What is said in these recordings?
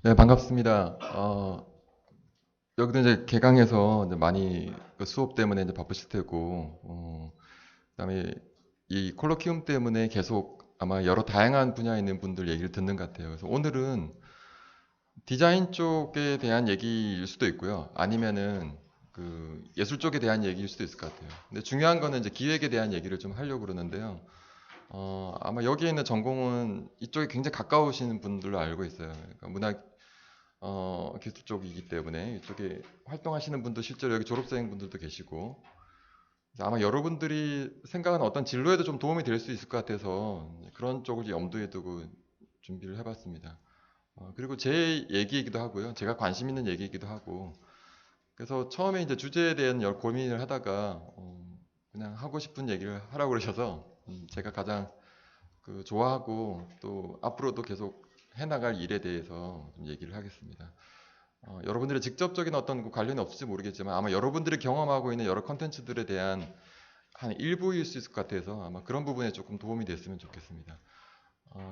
네, 반갑습니다. 여기도 이제 개강해서 이제 많이 그 수업 때문에 이제 바쁘실 테고, 그다음에 이 콜로키움 때문에 계속 아마 여러 다양한 분야에 있는 분들 얘기를 듣는 것 같아요. 그래서 오늘은 디자인 쪽에 대한 얘기일 수도 있고요. 아니면은 그 예술 쪽에 대한 얘기일 수도 있을 것 같아요. 근데 중요한 거는 이제 기획에 대한 얘기를 좀 하려고 그러는데요. 아마 여기에 있는 전공은 이쪽에 굉장히 가까우신 분들로 알고 있어요. 그러니까 문학 기술 쪽이기 때문에 이쪽에 활동하시는 분도 실제로 여기 졸업생 분들도 계시고 아마 여러분들이 생각하는 어떤 진로에도 좀 도움이 될 수 있을 것 같아서 그런 쪽을 염두에 두고 준비를 해봤습니다. 그리고 제 얘기이기도 하고요. 제가 관심 있는 얘기이기도 하고 그래서 처음에 이제 주제에 대한 여러 고민을 하다가 그냥 하고 싶은 얘기를 하라고 그러셔서 제가 가장 그 좋아하고 또 앞으로도 계속 해나갈 일에 대해서 좀 얘기를 하겠습니다. 여러분들의 직접적인 어떤 그 관련이 없을지 모르겠지만 아마 여러분들이 경험하고 있는 여러 컨텐츠들에 대한 한 일부일 수 있을 것 같아서 아마 그런 부분에 조금 도움이 됐으면 좋겠습니다.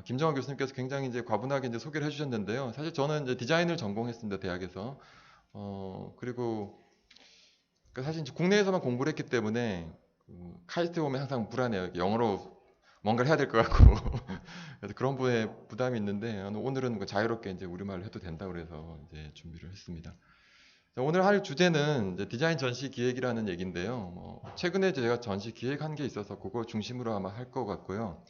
김정환 교수님께서 굉장히 이제 과분하게 이제 소개를 해주셨는데요. 사실 저는 이제 디자인을 전공했습니다, 대학에서. 그리고 그 사실 이제 국내에서만 공부를 했기 때문에 그 카이스트 보면 항상 불안해요. 영어로 뭔가를 해야 될 것 같고. 그래서 그런 부분에 부담이 있는데 오늘은 그 자유롭게 이제 우리말로 해도 된다 그래서 이제 준비를 했습니다. 자, 오늘 할 주제는 이제 디자인 전시 기획이라는 얘기인데요. 최근에 제가 전시 기획한 게 있어서 그거 중심으로 아마 할 것 같고요.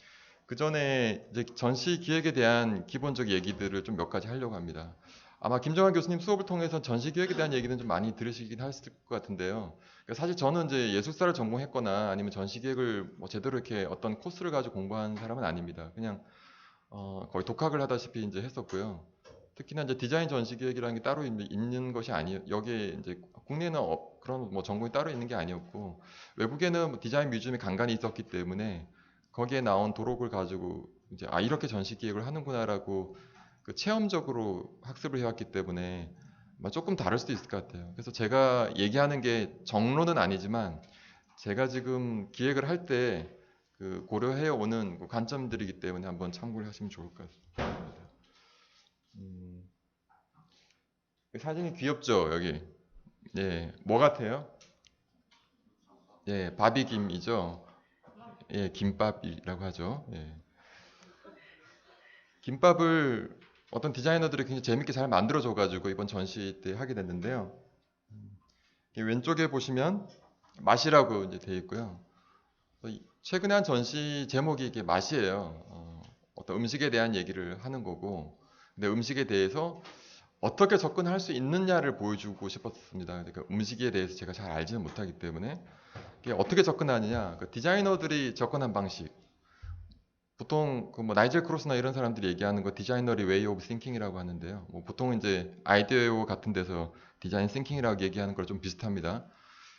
그 전에 이제 전시 기획에 대한 기본적 얘기들을 좀 몇 가지 하려고 합니다. 아마 김정환 교수님 수업을 통해서 전시 기획에 대한 얘기는 좀 많이 들으시긴 하실 것 같은데요. 그러니까 사실 저는 이제 예술사를 전공했거나 아니면 전시 기획을 뭐 제대로 이렇게 어떤 코스를 가지고 공부한 사람은 아닙니다. 그냥 거의 독학을 하다시피 이제 했었고요. 특히나 이제 디자인 전시 기획이라는 게 따로 있는 것이 아니 여기에 이제 국내에는 그런 뭐 전공이 따로 있는 게 아니었고 외국에는 뭐 디자인 뮤지엄이 간간히 있었기 때문에 거기에 나온 도록을 가지고 이제 이렇게 전시 기획을 하는구나라고 그 체험적으로 학습을 해왔기 때문에 아마 조금 다를 수도 있을 것 같아요. 그래서 제가 얘기하는 게 정론은 아니지만 제가 지금 기획을 할 때 그 고려해 오는 그 관점들이기 때문에 한번 참고를 하시면 좋을 것 같습니다. 음, 사진이 귀엽죠, 여기. 예, 뭐 같아요? 예, 바비김이죠. 예, 김밥이라고 하죠. 예. 김밥을 어떤 디자이너들이 굉장히 재밌게 잘 만들어줘가지고 이번 전시 때 하게 됐는데요. 왼쪽에 보시면 맛이라고 이제 되어 있고요. 최근에 한 전시 제목이 이게 맛이에요. 어떤 음식에 대한 얘기를 하는 거고, 근데 음식에 대해서 어떻게 접근할 수 있느냐를 보여주고 싶었습니다. 그러니까 음식에 대해서 제가 잘 알지는 못하기 때문에 이게 어떻게 접근하느냐, 그 디자이너들이 접근한 방식. 보통 그 뭐 나이젤 크로스나 이런 사람들이 얘기하는 거 디자이너리 웨이 오브 싱킹이라고 하는데요. 뭐 보통 이제 아이디어 같은 데서 디자인 싱킹이라고 얘기하는 거랑 좀 비슷합니다.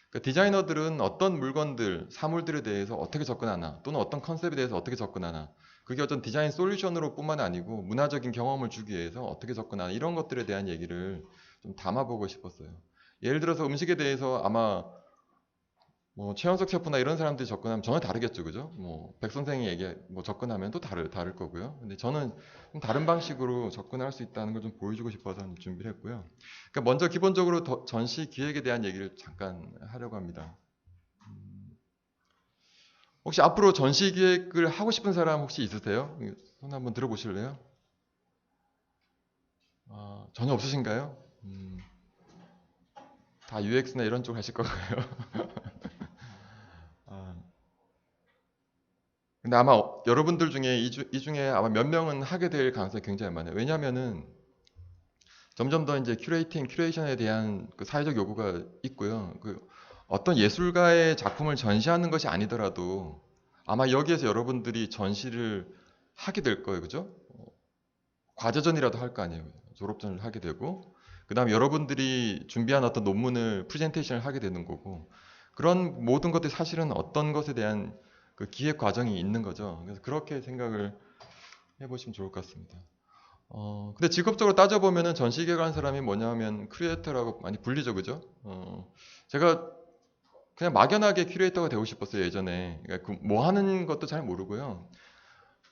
그러니까 디자이너들은 어떤 물건들, 사물들에 대해서 어떻게 접근하나, 또는 어떤 컨셉에 대해서 어떻게 접근하나, 그게 어떤 디자인 솔루션으로 뿐만 아니고 문화적인 경험을 주기 위해서 어떻게 접근하나, 이런 것들에 대한 얘기를 좀 담아보고 싶었어요. 예를 들어서 음식에 대해서 아마 뭐 최원석 셰프나 이런 사람들이 접근하면 전혀 다르겠죠, 그죠? 뭐 백 선생이 뭐 접근하면 또 다를 거고요. 근데 저는 좀 다른 방식으로 접근할 수 있다는 걸 좀 보여주고 싶어서 준비를 했고요. 그러니까 먼저 기본적으로 전시 기획에 대한 얘기를 잠깐 하려고 합니다. 혹시 앞으로 전시 기획을 하고 싶은 사람 혹시 있으세요? 손 한번 들어보실래요? 전혀 없으신가요? 다 UX나 이런 쪽 하실 건가요? 아, 근데 아마 여러분들 중에 이 중에 아마 몇 명은 하게 될 가능성이 굉장히 많아요. 왜냐면은 점점 더 이제 큐레이션에 대한 그 사회적 요구가 있고요. 그 어떤 예술가의 작품을 전시하는 것이 아니더라도 아마 여기에서 여러분들이 전시를 하게 될 거예요. 그죠? 과제전이라도 할 거 아니에요. 졸업전을 하게 되고, 그 다음에 여러분들이 준비한 어떤 논문을 프레젠테이션을 하게 되는 거고, 그런 모든 것들이 사실은 어떤 것에 대한 그 기획 과정이 있는 거죠. 그래서 그렇게 생각을 해보시면 좋을 것 같습니다. 근데 직업적으로 따져보면은 전시기획하는 사람이 뭐냐면 크리에이터라고 많이 불리죠, 그죠? 제가 그냥 막연하게 큐레이터가 되고 싶었어요, 예전에. 그러니까 그뭐 하는 것도 잘 모르고요.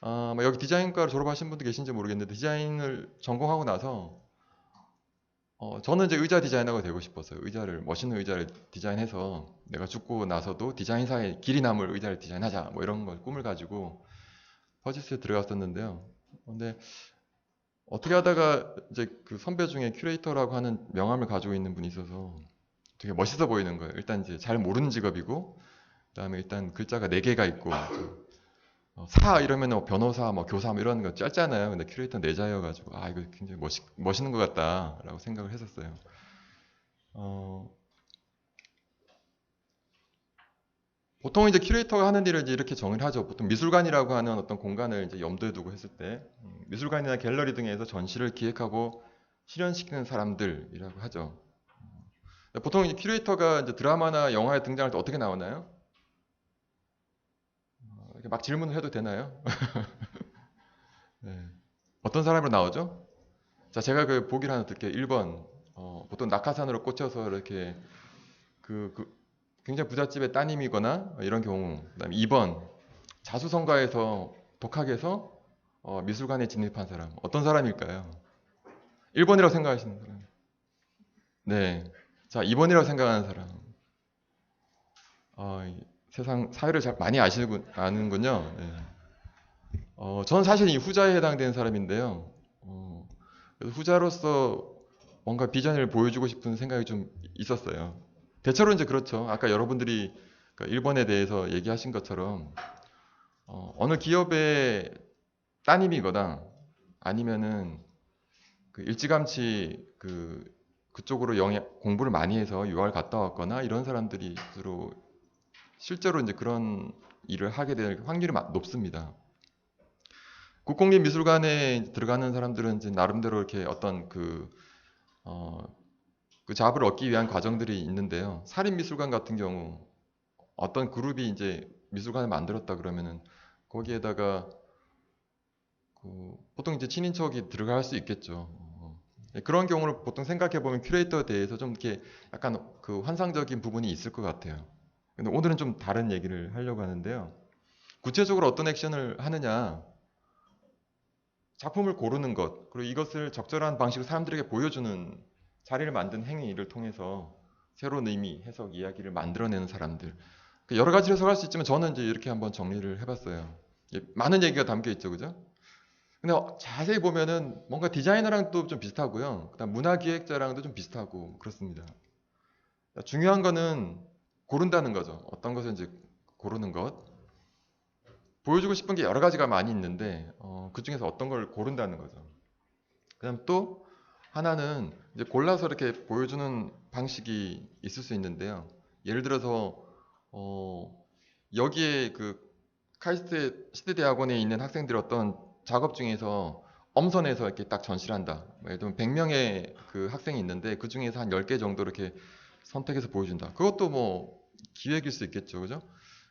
뭐 여기 디자인과를 졸업하신 분도 계신지 모르겠는데 디자인을 전공하고 나서 저는 이제 의자 디자이너가 되고 싶었어요. 멋있는 의자를 디자인해서 내가 죽고 나서도 디자인사에 길이 남을 의자를 디자인하자. 뭐 이런 걸 꿈을 가지고 퍼지스에 들어갔었는데요. 근데 어떻게 하다가 이제 그 선배 중에 큐레이터라고 하는 명함을 가지고 있는 분이 있어서 되게 멋있어 보이는 거예요. 일단 이제 잘 모르는 직업이고, 그다음에 일단 글자가 네 개가 있고, 사 이러면 뭐 변호사, 뭐 교사 뭐 이런 거 짧잖아요. 근데 큐레이터 네 자여가지고 이거 굉장히 멋있는 것 같다라고 생각을 했었어요. 어, 보통 이제 큐레이터가 하는 일을 이제 이렇게 정의를 하죠. 보통 미술관이라고 하는 어떤 공간을 이제 염두에 두고 했을 때, 미술관이나 갤러리 등에서 전시를 기획하고 실현시키는 사람들이라고 하죠. 보통 이제 큐레이터가 이제 드라마나 영화에 등장할 때 어떻게 나오나요? 이렇게 막 질문을 해도 되나요? 네. 어떤 사람으로 나오죠? 자, 제가 그 보기를 하나 드릴게요. 1번, 보통 낙하산으로 꽂혀서 이렇게 그 굉장히 부잣집의 따님이거나 이런 경우. 그다음에 2번, 자수성가해서 독학해서 미술관에 진입한 사람. 어떤 사람일까요? 1번이라고 생각하시는 사람. 네. 자, 2번이라고 생각하는 사람. 세상 사회를 잘 많이 아는군요. 네. 저는 사실 이 후자에 해당되는 사람인데요. 그래서 후자로서 뭔가 비전을 보여주고 싶은 생각이 좀 있었어요. 대체로 이제 그렇죠. 아까 여러분들이 그 일본에 대해서 얘기하신 것처럼 어느 기업의 따님이거나 아니면은 그 일찌감치 그쪽으로 공부를 많이 해서 유학을 갔다 왔거나 이런 사람들이 주로 실제로 이제 그런 일을 하게 될 확률이 높습니다. 국공립미술관에 들어가는 사람들은 이제 나름대로 이렇게 어떤 어, 그 잡을 얻기 위한 과정들이 있는데요. 사립미술관 같은 경우 어떤 그룹이 이제 미술관을 만들었다 그러면은 거기에다가 보통 이제 친인척이 들어갈 수 있겠죠. 그런 경우를 보통 생각해 보면 큐레이터에 대해서 좀 이렇게 약간 그 환상적인 부분이 있을 것 같아요. 근데 오늘은 좀 다른 얘기를 하려고 하는데요. 구체적으로 어떤 액션을 하느냐, 작품을 고르는 것, 그리고 이것을 적절한 방식으로 사람들에게 보여주는 자리를 만든 행위를 통해서 새로운 의미, 해석, 이야기를 만들어내는 사람들. 여러 가지로 해석할 수 있지만 저는 이제 이렇게 한번 정리를 해봤어요. 많은 얘기가 담겨 있죠, 그죠? 근데 자세히 보면은 뭔가 디자이너랑도 좀 비슷하고요. 그다음 문화기획자랑도 좀 비슷하고 그렇습니다. 중요한 거는 고른다는 거죠. 어떤 것을 이제 고르는 것. 보여주고 싶은 게 여러 가지가 많이 있는데 그 중에서 어떤 걸 고른다는 거죠. 그다음 또 하나는 이제 골라서 이렇게 보여주는 방식이 있을 수 있는데요. 예를 들어서 어, 여기에 그 카이스트 시대대학원에 있는 학생들 어떤 작업 중에서 엄선해서 이렇게 딱 전시를 한다. 예를 들면 100명의 그 학생이 있는데 그 중에서 한 10개 정도 이렇게 선택해서 보여준다. 그것도 뭐 기획일 수 있겠죠. 그죠?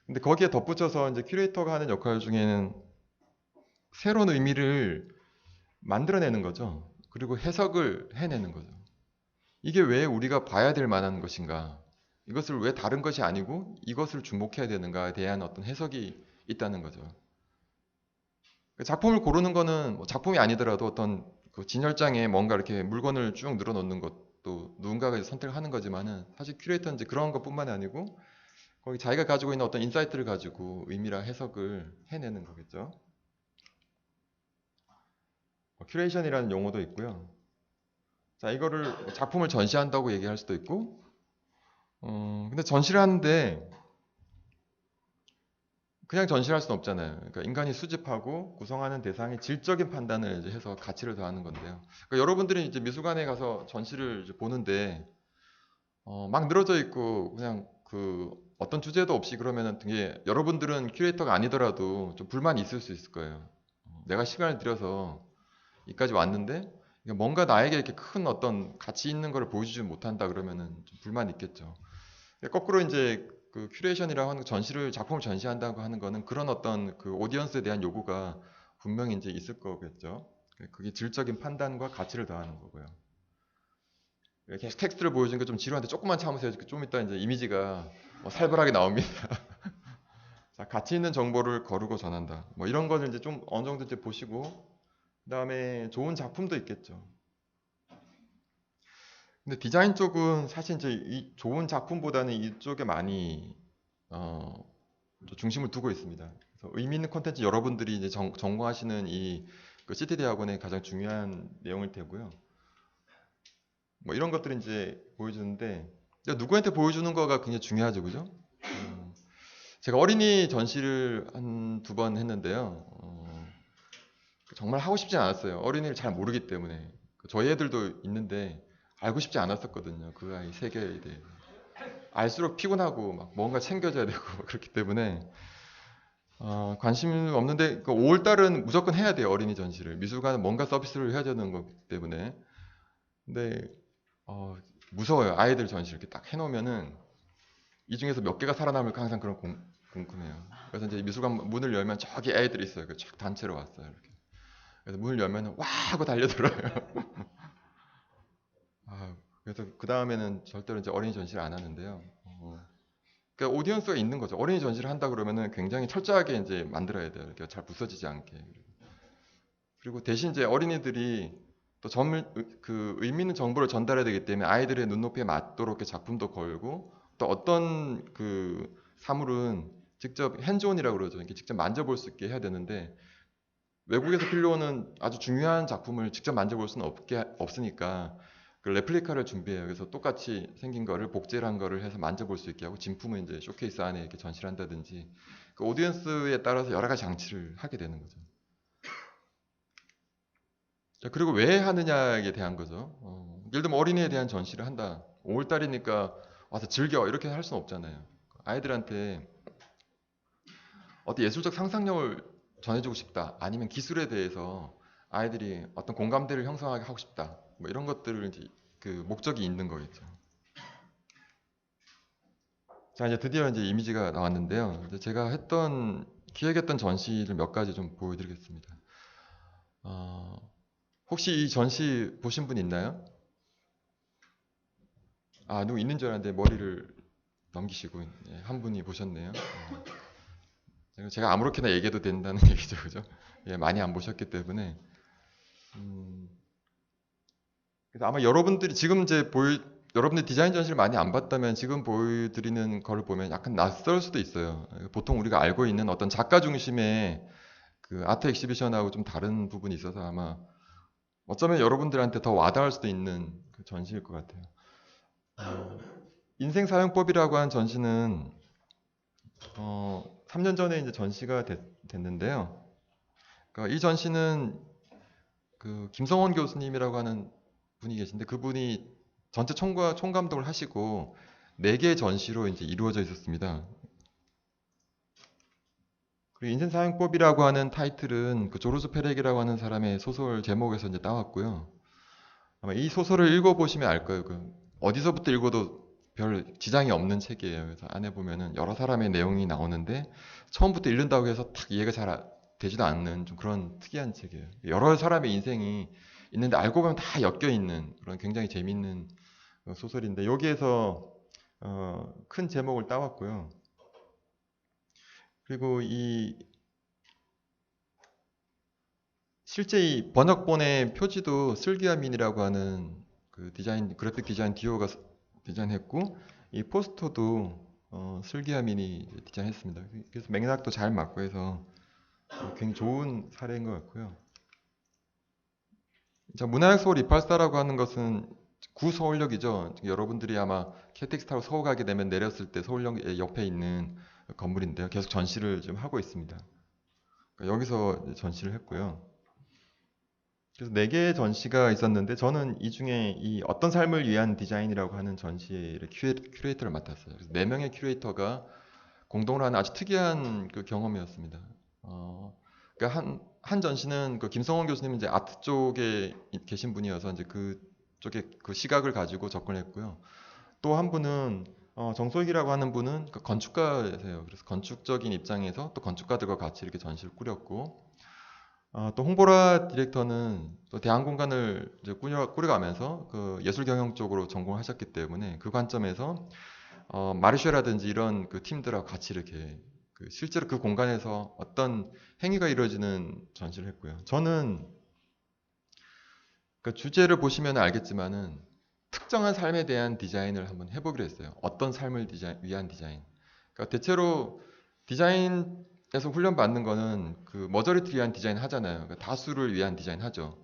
근데 거기에 덧붙여서 이제 큐레이터가 하는 역할 중에는 새로운 의미를 만들어내는 거죠. 그리고 해석을 해내는 거죠. 이게 왜 우리가 봐야 될 만한 것인가? 이것을 왜 다른 것이 아니고 이것을 주목해야 되는가에 대한 어떤 해석이 있다는 거죠. 작품을 고르는 거는 뭐 작품이 아니더라도 어떤 그 진열장에 뭔가 이렇게 물건을 쭉 늘어놓는 것도 누군가가 이제 선택을 하는 거지만은 사실 큐레이터는 이제 그런 것뿐만이 아니고 거기 자기가 가지고 있는 어떤 인사이트를 가지고 의미랑 해석을 해내는 거겠죠. 큐레이션이라는 용어도 있고요. 자, 이거를 작품을 전시한다고 얘기할 수도 있고, 근데 전시를 하는데 그냥 전시할 수는 없잖아요. 그러니까 인간이 수집하고 구성하는 대상의 질적인 판단을 이제 해서 가치를 더하는 건데요. 그러니까 여러분들이 이제 미술관에 가서 전시를 이제 보는데 막 늘어져 있고 그냥 그 어떤 주제도 없이 그러면은 되게 여러분들은 큐레이터가 아니더라도 좀 불만이 있을 수 있을 거예요. 내가 시간을 들여서 여기까지 왔는데 이게 뭔가 나에게 이렇게 큰 어떤 가치 있는 걸 보여주지 못한다 그러면은 좀 불만이 있겠죠. 거꾸로 이제 그 큐레이션이라고 하는 전시를 작품을 전시한다고 하는 거는 그런 어떤 그 오디언스에 대한 요구가 분명히 이제 있을 거겠죠. 그게 질적인 판단과 가치를 더하는 거고요. 계속 텍스트를 보여주는 게 좀 지루한데 조금만 참으세요. 좀 이따 이제 이미지가 살벌하게 나옵니다. 자, 가치 있는 정보를 거르고 전한다. 뭐 이런 거를 이제 좀 어느 정도 이제 보시고 그다음에 좋은 작품도 있겠죠. 근데 디자인 쪽은 사실 이제 이 좋은 작품보다는 이쪽에 많이 어, 좀 중심을 두고 있습니다. 그래서 의미 있는 콘텐츠 여러분들이 이제 전공하시는 그 CT 대학원의 가장 중요한 내용일 테고요. 뭐 이런 것들을 이제 보여주는데 누구한테 보여주는 거가 굉장히 중요하죠, 그죠? 제가 어린이 전시를 한 두 번 했는데요. 정말 하고 싶지 않았어요. 어린이를 잘 모르기 때문에. 저희 애들도 있는데 알고 싶지 않았었거든요. 그 아이 세계에 대해. 알수록 피곤하고 막 뭔가 챙겨줘야 되고 그렇기 때문에 관심 없는데 5월 달은 무조건 해야 돼요. 어린이 전시를. 미술관은 뭔가 서비스를 해야 되는 거기 때문에. 근데 어, 무서워요. 아이들 전시 이렇게 딱 해놓으면은 이 중에서 몇 개가 살아남을까 항상 그런 궁금해요. 그래서 이제 미술관 문을 열면 저기 애들이 있어요. 쫙 단체로 왔어요. 이렇게. 그래서 문을 열면 와 하고 달려들어요. 그래서 그 다음에는 절대로 이제 어린이 전시를 안 하는데요. 그러니까 오디언스가 있는 거죠. 어린이 전시를 한다 그러면은 굉장히 철저하게 이제 만들어야 돼요. 이렇게 잘 부서지지 않게. 그리고 대신 이제 어린이들이 또 그 의미 있는 정보를 전달해야 되기 때문에 아이들의 눈높이에 맞도록 이렇게 작품도 걸고 또 어떤 그 사물은 직접 핸즈온이라고 그러죠. 이렇게 직접 만져볼 수 있게 해야 되는데 외국에서 빌려오는 아주 중요한 작품을 직접 만져볼 수는 없으니까 그 레플리카를 준비해요. 그래서 똑같이 생긴 거를 복제를 한 거를 해서 만져볼 수 있게 하고 진품은 이제 쇼케이스 안에 이렇게 전시를 한다든지 그 오디언스에 따라서 여러 가지 장치를 하게 되는 거죠. 자, 그리고 왜 하느냐에 대한 거죠. 예를 들면 어린이에 대한 전시를 한다. 5월달이니까 와서 즐겨 이렇게 할 수는 없잖아요. 아이들한테 어떤 예술적 상상력을 전해주고 싶다. 아니면 기술에 대해서 아이들이 어떤 공감대를 형성하게 하고 싶다. 뭐 이런 것들을 이제 그 목적이 있는 거겠죠. 자, 이제 드디어 이제 이미지가 나왔는데요. 이제 제가 기획했던 전시를 몇 가지 좀 보여드리겠습니다. 어, 혹시 이 전시 보신 분 있나요? 누구 있는 줄 알았는데 머리를 넘기시고 한 분이 보셨네요. 제가 아무렇게나 얘기해도 된다는 얘기죠, 그죠? 예, 많이 안 보셨기 때문에. 그래서 아마 여러분들이 지금 여러분들 디자인 전시를 많이 안 봤다면 지금 보여드리는 거를 보면 약간 낯설 수도 있어요. 보통 우리가 알고 있는 어떤 작가 중심의 그 아트 엑시비션하고 좀 다른 부분이 있어서 아마 어쩌면 여러분들한테 더 와닿을 수도 있는 그 전시일 것 같아요. 인생 사용법이라고 한 전시는 3년 전에 이제 전시가 됐는데요. 그러니까 이 전시는 그 김성원 교수님이라고 하는 분이 계신데 그분이 전체 총감독을 하시고 4개의 전시로 이제 이루어져 있었습니다. 그리고 인생 사용법이라고 하는 타이틀은 그 조르스 페렉이라고 하는 사람의 소설 제목에서 이제 따왔고요. 아마 이 소설을 읽어보시면 알 거예요. 어디서부터 읽어도 별 지장이 없는 책이에요. 그래서 안에 보면은 여러 사람의 내용이 나오는데 처음부터 읽는다고 해서 탁 이해가 잘 되지도 않는 좀 그런 특이한 책이에요. 여러 사람의 인생이 있는데 알고 보면 다 엮여 있는 그런 굉장히 재밌는 소설인데 여기에서 큰 제목을 따왔고요. 그리고 실제 이 번역본의 표지도 슬기야민이라고 하는 그 그래픽 디자인 디오가 디자인했고 이 포스터도 슬기야민이 디자인했습니다. 그래서 맥락도 잘 맞고 해서 굉장히 좋은 사례인 것 같고요. 자, 문화역 서울 284라고 하는 것은 구서울역이죠. 여러분들이 아마 KTX 타고 서울 가게 되면 내렸을 때 서울역 옆에 있는 건물인데요. 계속 전시를 지금 하고 있습니다. 그러니까 여기서 전시를 했고요. 그래서 4개의 전시가 있었는데 저는 이 중에 이 어떤 삶을 위한 디자인이라고 하는 전시의 큐레이터를 맡았어요. 그래서 4명의 큐레이터가 공동으로 하는 아주 특이한 그 경험이었습니다. 그러니까 한 전시는 그 김성원 교수님은 이제 아트 쪽에 계신 분이어서 이제 그쪽에 그 시각을 가지고 접근했고요. 또 한 분은 정소익이라고 하는 분은 그 건축가세요. 그래서 건축적인 입장에서 또 건축가들과 같이 이렇게 전시를 꾸렸고, 또 홍보라 디렉터는 또 대안공간을 이제 꾸려가면서 그 예술 경영 쪽으로 전공하셨기 때문에 그 관점에서 마르쉐라든지 이런 그 팀들하고 같이 이렇게 실제로 그 공간에서 어떤 행위가 이루어지는 전시를 했고요. 저는 그 주제를 보시면 알겠지만은 특정한 삶에 대한 디자인을 한번 해보기로 했어요. 어떤 삶을 위한 디자인. 그러니까 대체로 디자인에서 훈련받는 거는 그 머저리티를 위한 디자인 하잖아요. 그러니까 다수를 위한 디자인 하죠.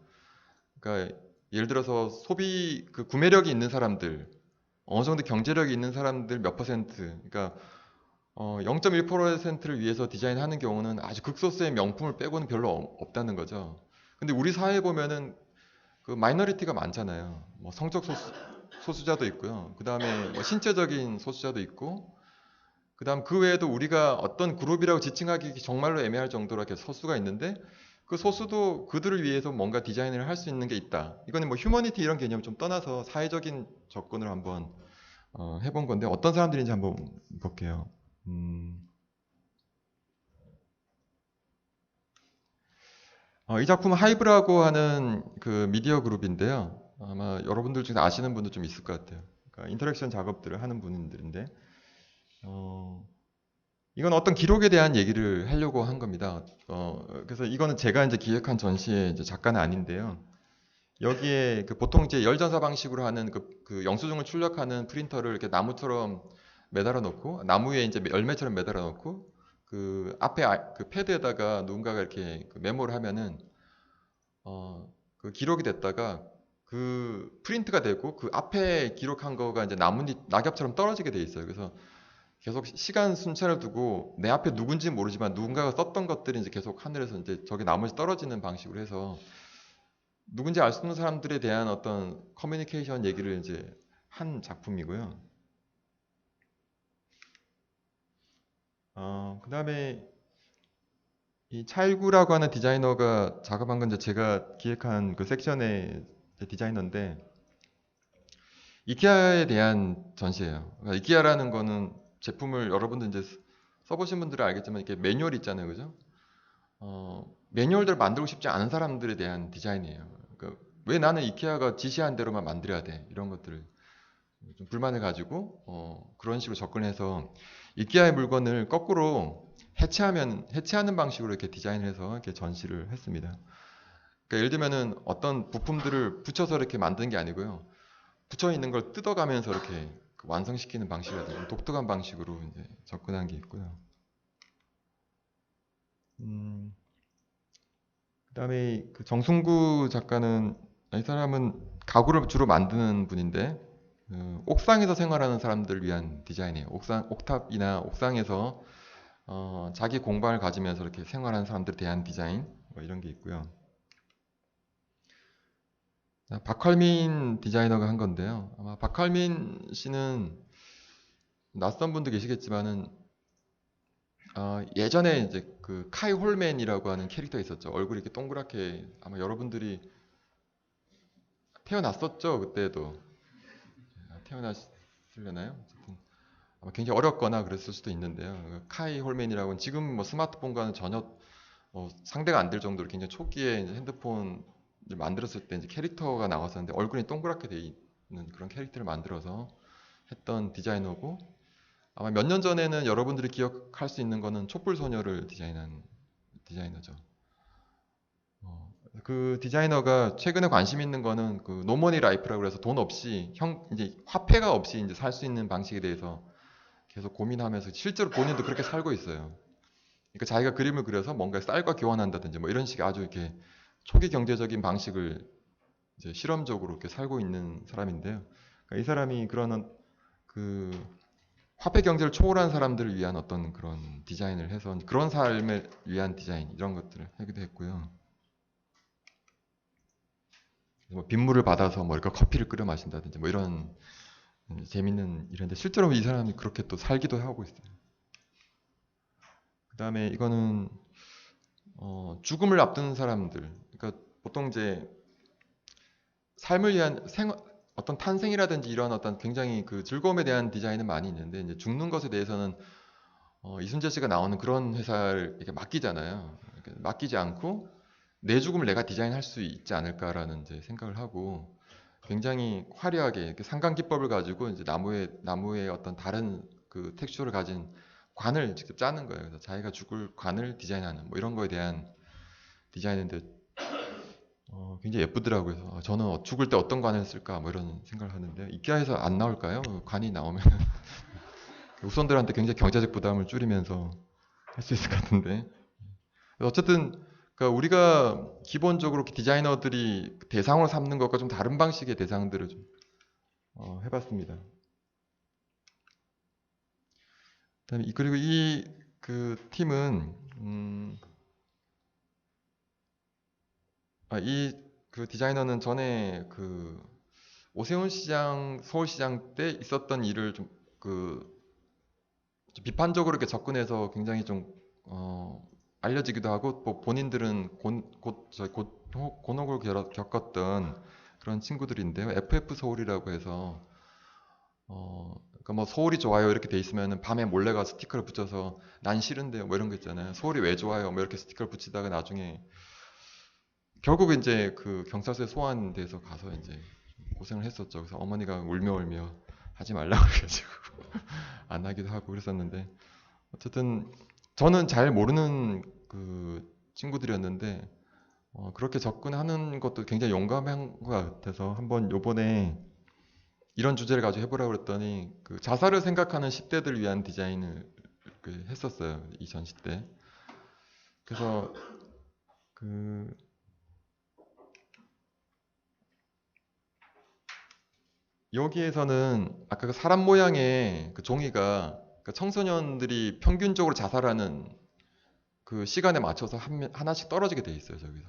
그러니까 예를 들어서 소비 그 구매력이 있는 사람들, 어느 정도 경제력이 있는 사람들 몇 퍼센트, 그러니까 0.1%를 위해서 디자인하는 경우는 아주 극소수의 명품을 빼고는 별로 없다는 거죠. 근데 우리 사회에 보면은 그 마이너리티가 많잖아요. 뭐 성적 소수자도 있고요. 그 다음에 뭐 신체적인 소수자도 있고, 그 다음 그 외에도 우리가 어떤 그룹이라고 지칭하기 정말로 애매할 정도로 이렇게 소수가 있는데, 그 소수도 그들을 위해서 뭔가 디자인을 할 수 있는 게 있다. 이거는 뭐 휴머니티 이런 개념 좀 떠나서 사회적인 접근을 한번 해본 건데, 어떤 사람들인지 한번 볼게요. 이 작품은 하이브라고 하는 그 미디어 그룹인데요. 아마 여러분들 중에 아시는 분도 좀 있을 것 같아요. 그러니까 인터랙션 작업들을 하는 분들인데, 어, 이건 어떤 기록에 대한 얘기를 하려고 한 겁니다. 그래서 이거는 제가 이제 기획한 전시의 이제 작가는 아닌데요. 여기에 그 보통 이제 열전사 방식으로 하는 그 영수증을 출력하는 프린터를 이렇게 나무처럼 매달아 놓고, 나무에 이제 열매처럼 매달아 놓고, 그 앞에 그 패드에다가 누군가가 이렇게 그 메모를 하면은 그 기록이 됐다가 그 프린트가 되고 그 앞에 기록한 거가 이제 나뭇잎 낙엽처럼 떨어지게 돼 있어요. 그래서 계속 시간 순차를 두고 내 앞에 누군지 모르지만 누군가가 썼던 것들이 이제 계속 하늘에서 이제 저게 나머지 떨어지는 방식으로 해서 누군지 알 수 없는 사람들에 대한 어떤 커뮤니케이션 얘기를 이제 한 작품이고요. 그 다음에 이 차일구라고 하는 디자이너가 작업한 건 이제 제가 기획한 그 섹션의 디자이너인데, 이케아에 대한 전시예요. 그러니까 이케아라는 거는 제품을 여러분들 이제 써보신 분들은 알겠지만 이게 매뉴얼 있잖아요, 그죠? 매뉴얼대로 만들고 싶지 않은 사람들에 대한 디자인이에요. 그러니까 왜 나는 이케아가 지시한 대로만 만들어야 돼? 이런 것들을 좀 불만을 가지고 그런 식으로 접근해서 이케아의 물건을 거꾸로 해체하는 방식으로 이렇게 디자인해서 이렇게 전시를 했습니다. 그러니까 예를 들면은 어떤 부품들을 붙여서 이렇게 만드는 게 아니고요. 붙여 있는 걸 뜯어가면서 이렇게 그 완성시키는 방식이라든지 독특한 방식으로 이제 접근한 게 있고요. 그다음에 그 정승구 작가는, 이 사람은 가구를 주로 만드는 분인데 옥상에서 생활하는 사람들을 위한 디자인이에요. 옥탑이나 옥상에서 자기 공간을 가지면서 이렇게 생활하는 사람들에 대한 디자인 뭐 이런 게 있고요. 박활민 디자이너가 한 건데요. 아마 박활민 씨는 낯선 분도 계시겠지만은 예전에 이제 그 카이 홀맨이라고 하는 캐릭터 있었죠. 얼굴이 이렇게 동그랗게, 아마 여러분들이 태어났었죠. 그때도 태어나실려나요? 어쨌든 아마 굉장히 어렵거나 그랬을 수도 있는데요. 그 카이 홀맨이라고는 지금 뭐 스마트폰과는 전혀 상대가 안 될 정도로 굉장히 초기에 이제 핸드폰 만들었을 때 이제 캐릭터가 나왔었는데 얼굴이 동그랗게 돼 있는 그런 캐릭터를 만들어서 했던 디자이너고, 아마 몇 년 전에는 여러분들이 기억할 수 있는 거는 촛불 소녀를 디자인한 디자이너죠. 그 디자이너가 최근에 관심 있는 거는 그 노머니 라이프라고 해서 돈 없이 이제 화폐가 없이 이제 살 수 있는 방식에 대해서 계속 고민하면서 실제로 본인도 그렇게 살고 있어요. 그러니까 자기가 그림을 그려서 뭔가 쌀과 교환한다든지 뭐 이런 식의 아주 이렇게 초기 경제적인 방식을 이제 실험적으로 이렇게 살고 있는 사람인데요. 그러니까 이 사람이 그런 그 화폐 경제를 초월한 사람들을 위한 어떤 그런 디자인을 해서 그런 삶을 위한 디자인 이런 것들을 하기도 했고요. 뭐 빗물을 받아서 뭐 이렇게 커피를 끓여 마신다든지 뭐 이런 재밌는 일인데 실제로 이 사람이 그렇게 또 살기도 하고 있어요. 그 다음에 이거는 죽음을 앞두는 사람들, 그러니까 보통 이제 삶을 위한 어떤 탄생이라든지 이런 어떤 굉장히 그 즐거움에 대한 디자인은 많이 있는데 이제 죽는 것에 대해서는 이순재 씨가 나오는 그런 회사를 이렇게 맡기잖아요. 이렇게 맡기지 않고 내 죽음을 내가 디자인할 수 있지 않을까라는 이제 생각을 하고 굉장히 화려하게 이렇게 상관 기법을 가지고 이제 나무의 어떤 다른 그 텍스처를 가진 관을 직접 짜는 거예요. 그래서 자기가 죽을 관을 디자인하는 뭐 이런 거에 대한 디자인인데, 굉장히 예쁘더라고요. 그래서 저는 죽을 때 어떤 관을 쓸까 뭐 이런 생각을 하는데 이케아에서 안 나올까요? 관이 나오면 후손들한테 굉장히 경제적 부담을 줄이면서 할 수 있을 것 같은데. 어쨌든 그러니까 우리가 기본적으로 디자이너들이 대상으로 삼는 것과 좀 다른 방식의 대상들을 좀 해봤습니다. 그다음에 그리고 이 그 팀은 이 그 디자이너는 전에 그 오세훈 시장 서울시장 때 있었던 일을 좀 비판적으로 이렇게 접근해서 굉장히 좀 알려지기도 하고 뭐 본인들은 곤혹을 겪었던 그런 친구들인데요. FF 서울이라고 해서 그러니까 뭐 서울이 좋아요 이렇게 돼 있으면 밤에 몰래 가서 스티커를 붙여서 난 싫은데요 뭐 이런 거 있잖아요. 서울이 왜 좋아요 뭐 이렇게 스티커를 붙이다가 나중에 결국 이제 그 경찰서에 소환돼서 가서 이제 고생을 했었죠. 그래서 어머니가 울며 울며 하지 말라고 그래가지고 안 하기도 하고 그랬었는데 어쨌든 저는 잘 모르는 그 친구들이었는데 그렇게 접근하는 것도 굉장히 용감한 것 같아서 한번 요번에 이런 주제를 가지고 해보라고 그랬더니 그 자살을 생각하는 10대들 위한 디자인을 했었어요. 이 전시 때. 그래서 그 여기에서는 아까 그 사람 모양의 그 종이가 그 청소년들이 평균적으로 자살하는 그 시간에 맞춰서 하나씩 떨어지게 돼 있어요. 저기서.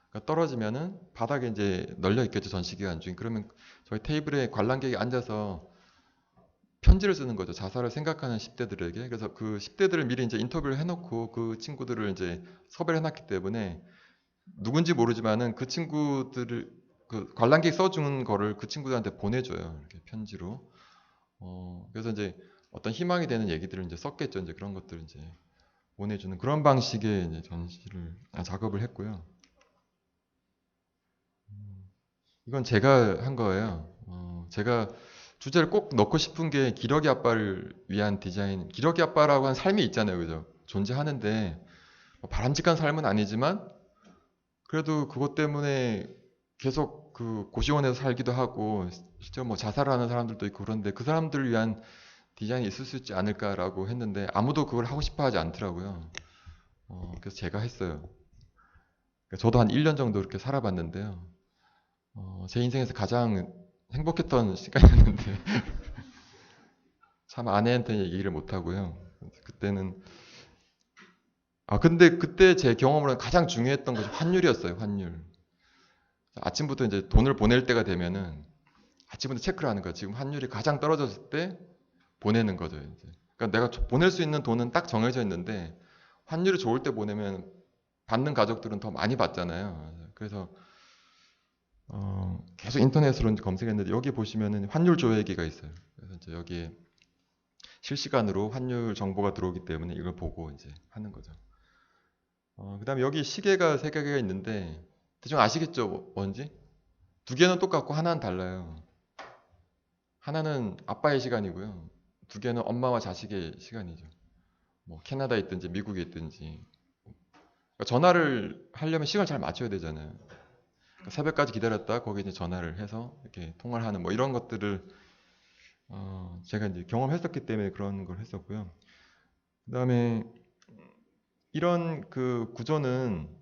그러니까 떨어지면은 바닥에 이제 널려 있겠죠. 전시 기간 중에. 그러면 저희 테이블에 관람객이 앉아서 편지를 쓰는 거죠. 자살을 생각하는 10대들에게. 그래서 그 10대들을 미리 이제 인터뷰를 해놓고 그 친구들을 이제 섭외를 해놨기 때문에 누군지 모르지만은 그 친구들을 그 관람객이 써주는 거를 그 친구들한테 보내줘요. 이렇게 편지로. 그래서 이제 어떤 희망이 되는 얘기들을 이제 썼겠죠. 이제 그런 것들을 이제 보내주는 그런 방식의 이제 전시를 작업을 했고요. 이건 제가 한 거예요. 제가 주제를 꼭 넣고 싶은 게 기러기 아빠를 위한 디자인. 기러기 아빠라고 하는 삶이 있잖아요, 그죠? 존재하는데 뭐 바람직한 삶은 아니지만 그래도 그것 때문에 계속 그 고시원에서 살기도 하고 실제 뭐 자살하는 사람들도 있고 그런데 그 사람들을 위한 디자인이 있을 수 있지 않을까라고 했는데 아무도 그걸 하고 싶어 하지 않더라고요. 그래서 제가 했어요. 그러니까 저도 한 1년 정도 이렇게 살아봤는데요. 제 인생에서 가장 행복했던 시간이었는데 참 아내한테 얘기를 못 하고요. 그때는 근데 그때 제 경험으로 가장 중요했던 것이 환율이었어요. 환율. 아침부터 이제 돈을 보낼 때가 되면은 아침부터 체크를 하는 거야. 지금 환율이 가장 떨어졌을 때 보내는 거죠. 이제. 그러니까 내가 보낼 수 있는 돈은 딱 정해져 있는데 환율이 좋을 때 보내면 받는 가족들은 더 많이 받잖아요. 그래서 계속 인터넷으로 이제 검색했는데 여기 보시면은 환율 조회기가 있어요. 그래서 이제 여기에 실시간으로 환율 정보가 들어오기 때문에 이걸 보고 이제 하는 거죠. 그다음에 여기 시계가 세 개가 있는데 대충 아시겠죠? 뭔지? 두 개는 똑같고 하나는 달라요. 하나는 아빠의 시간이고요. 두 개는 엄마와 자식의 시간이죠. 뭐 캐나다에 있든지 미국에 있든지. 그러니까 전화를 하려면 시간을 잘 맞춰야 되잖아요. 그러니까 새벽까지 기다렸다 거기 이제 전화를 해서 이렇게 통화를 하는 뭐 이런 것들을 제가 이제 경험했었기 때문에 그런 걸 했었고요. 그다음에 이런 그 구조는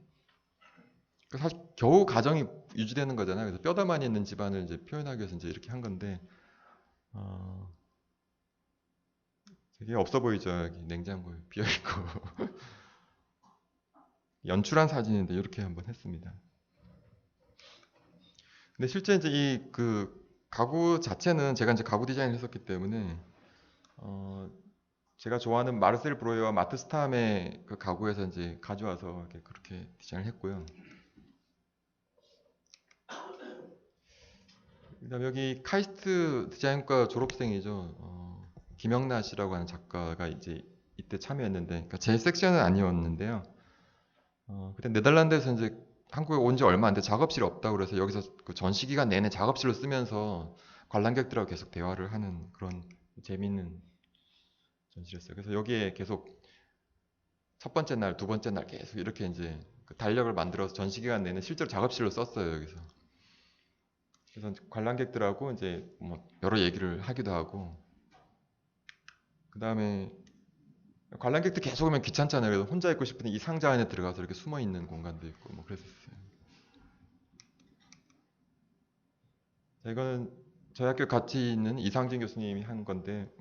사실 겨우 가정이 유지되는 거잖아요. 그래서 뼈다만 있는 집안을 이제 표현하기 위해서 이제 이렇게 한 건데 어, 되게 없어 보이죠. 여기 냉장고에 비어 있고 연출한 사진인데 이렇게 한번 했습니다. 근데 실제 이제 이 그 가구 자체는 제가 이제 가구 디자인을 했었기 때문에 어, 제가 좋아하는 마르셀 브로이와 마트 스탐의 그 가구에서 이제 가져와서 이렇게 그렇게 디자인을 했고요. 그다음 여기 카이스트 디자인과 졸업생이죠. 김영나 씨라고 하는 작가가 이제 이때 참여했는데, 그러니까 제 섹션은 아니었는데요. 그때 네덜란드에서 이제 한국에 온 지 얼마 안 돼 작업실이 없다고 그래서 여기서 그 전시 기간 내내 작업실로 쓰면서 관람객들하고 계속 대화를 하는 그런 재밌는 전시였어요. 그래서 여기에 계속 첫 번째 날, 두 번째 날 계속 이렇게 이제 그 달력을 만들어서 전시 기간 내내 실제로 작업실로 썼어요, 여기서. 그래서 관람객들하고 이제 뭐 여러 얘기를 하기도 하고, 그 다음에 관람객들 계속 오면 귀찮잖아요. 그래서 혼자 있고 싶은데 이 상자 안에 들어가서 이렇게 숨어 있는 공간도 있고 뭐 그랬었어요. 자, 이거는 저희 학교 같이 있는 이상진 교수님이 한 건데,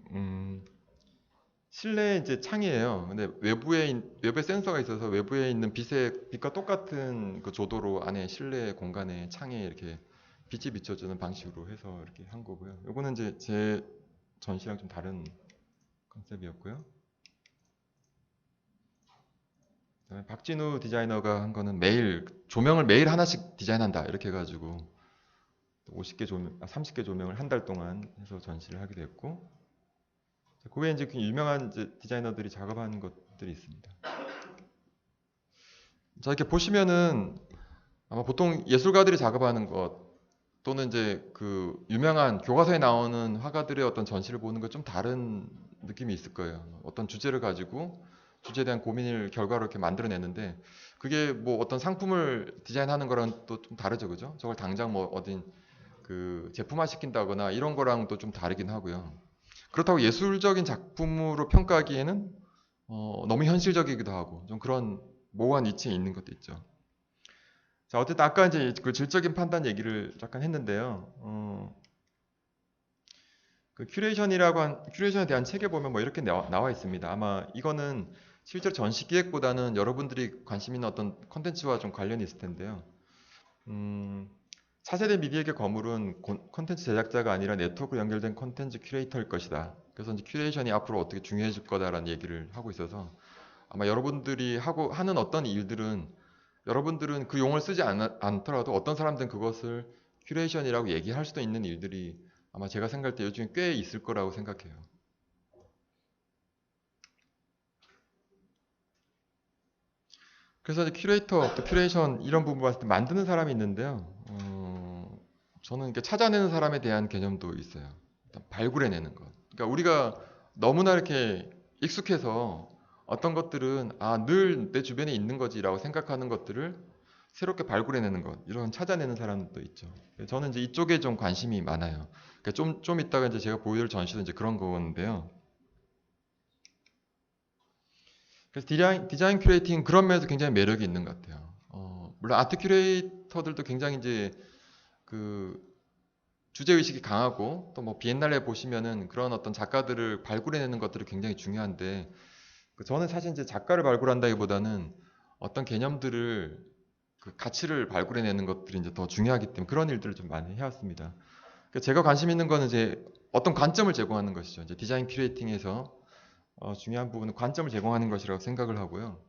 실내 이제 창이에요. 근데 외부에 센서가 있어서 외부에 있는 빛과 똑같은 그 조도로 안에 실내 공간에 창에 이렇게 빛이 비춰주는 방식으로 해서 이렇게 한 거고요. 요거는 이제 제 전시랑 좀 다른 컨셉이었고요. 그다음에 박진우 디자이너가 한 거는 조명을 매일 하나씩 디자인한다 이렇게 해가지고 30개 조명을 한 달 동안 해서 전시를 하기도 했고, 그 외에 이제 유명한 이제 디자이너들이 작업한 것들이 있습니다. 자, 이렇게 보시면은 아마 보통 예술가들이 작업하는 것 또는 이제 그 유명한 교과서에 나오는 화가들의 어떤 전시를 보는 것 좀 다른 느낌이 있을 거예요. 어떤 주제를 가지고 주제에 대한 고민을 결과로 이렇게 만들어내는데, 그게 뭐 어떤 상품을 디자인하는 거랑 또 좀 다르죠, 그죠? 저걸 당장 뭐 어딘 그 제품화 시킨다거나 이런 거랑 또 좀 다르긴 하고요. 그렇다고 예술적인 작품으로 평가하기에는 너무 현실적이기도 하고 좀 그런 모호한 위치에 있는 것도 있죠. 자, 어쨌든 아까 이제 그 질적인 판단 얘기를 잠깐 했는데요. 그 큐레이션에 대한 책에 보면 뭐 이렇게 나와 있습니다. 아마 이거는 실제로 전시 기획보다는 여러분들이 관심 있는 어떤 컨텐츠와 좀 관련이 있을 텐데요. 차세대 미디어의 거물은 콘텐츠 제작자가 아니라 네트워크로 연결된 콘텐츠 큐레이터일 것이다. 그래서 이제 큐레이션이 앞으로 어떻게 중요해질 거다라는 얘기를 하고 있어서, 아마 여러분들이 하는 어떤 일들은 여러분들은 그 용어를 쓰지 않더라도 어떤 사람들은 그것을 큐레이션이라고 얘기할 수도 있는 일들이 아마 제가 생각할 때 요즘에 꽤 있을 거라고 생각해요. 그래서 이제 큐레이터, 또 큐레이션 이런 부분 봤을 때 만드는 사람이 있는데요. 저는 이렇게 찾아내는 사람에 대한 개념도 있어요. 일단 발굴해내는 것. 그러니까 우리가 너무나 이렇게 익숙해서 어떤 것들은 늘 내 주변에 있는 거지라고 생각하는 것들을 새롭게 발굴해내는 것, 이런 찾아내는 사람도 있죠. 저는 이제 이쪽에 좀 관심이 많아요. 그러니까 좀 이따가 이제 제가 보여드릴 전시도 이제 그런 거인데요. 그래서 디자인 큐레이팅 그런 면에서 굉장히 매력이 있는 것 같아요. 물론 아트 큐레이터들도 굉장히 이제 그 주제 의식이 강하고 또 뭐 비엔날레 보시면은 그런 어떤 작가들을 발굴해내는 것들이 굉장히 중요한데, 저는 사실 이제 작가를 발굴한다기보다는 어떤 개념들을 그 가치를 발굴해내는 것들이 이제 더 중요하기 때문에 그런 일들을 좀 많이 해왔습니다. 제가 관심 있는 거는 이제 어떤 관점을 제공하는 것이죠. 이제 디자인 큐레이팅에서 중요한 부분은 관점을 제공하는 것이라고 생각을 하고요.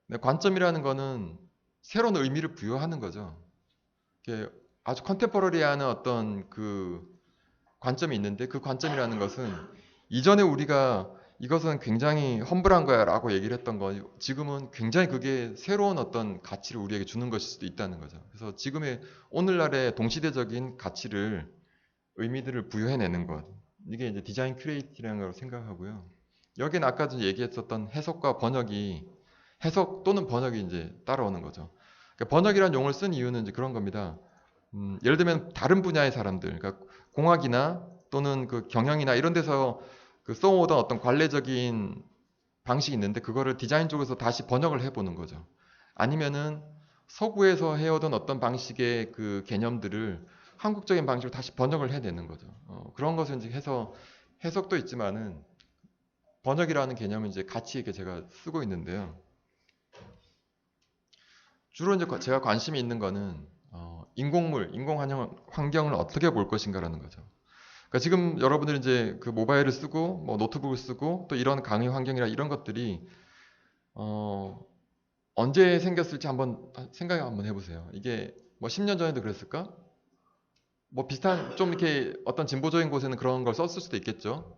근데 관점이라는 거는 새로운 의미를 부여하는 거죠. 아주 컨템포러리한 어떤 그 관점이 있는데, 그 관점이라는 것은 이전에 우리가 이것은 굉장히 험블한 거야 라고 얘기를 했던 거, 지금은 굉장히 그게 새로운 어떤 가치를 우리에게 주는 것일 수도 있다는 거죠. 그래서 지금의 오늘날의 동시대적인 가치를, 의미들을 부여해내는 것, 이게 이제 디자인 큐레이팅이라는 걸 생각하고요. 여기는 아까 전 얘기했었던 해석과 번역이, 해석 또는 번역이 이제 따라오는 거죠. 그러니까 번역이라는 용어를 쓴 이유는 이제 그런 겁니다. 예를 들면 다른 분야의 사람들, 그러니까 공학이나 또는 그 경영이나 이런 데서 그 써오던 어떤 관례적인 방식이 있는데 그거를 디자인 쪽에서 다시 번역을 해보는 거죠. 아니면은 서구에서 해오던 어떤 방식의 그 개념들을 한국적인 방식으로 다시 번역을 해내는 거죠. 그런 것을 이제 해석도 있지만은 번역이라는 개념은 이제 같이 이렇게 제가 쓰고 있는데요. 주로 이제 제가 관심이 있는 거는 인공 환경을 어떻게 볼 것인가라는 거죠. 그러니까 지금 여러분들이 이제 그 모바일을 쓰고 뭐 노트북을 쓰고 또 이런 강의 환경이나 이런 것들이 언제 생겼을지 한번 생각 한번 해보세요. 이게 뭐 10년 전에도 그랬을까? 뭐 비슷한 좀 이렇게 어떤 진보적인 곳에는 그런 걸 썼을 수도 있겠죠.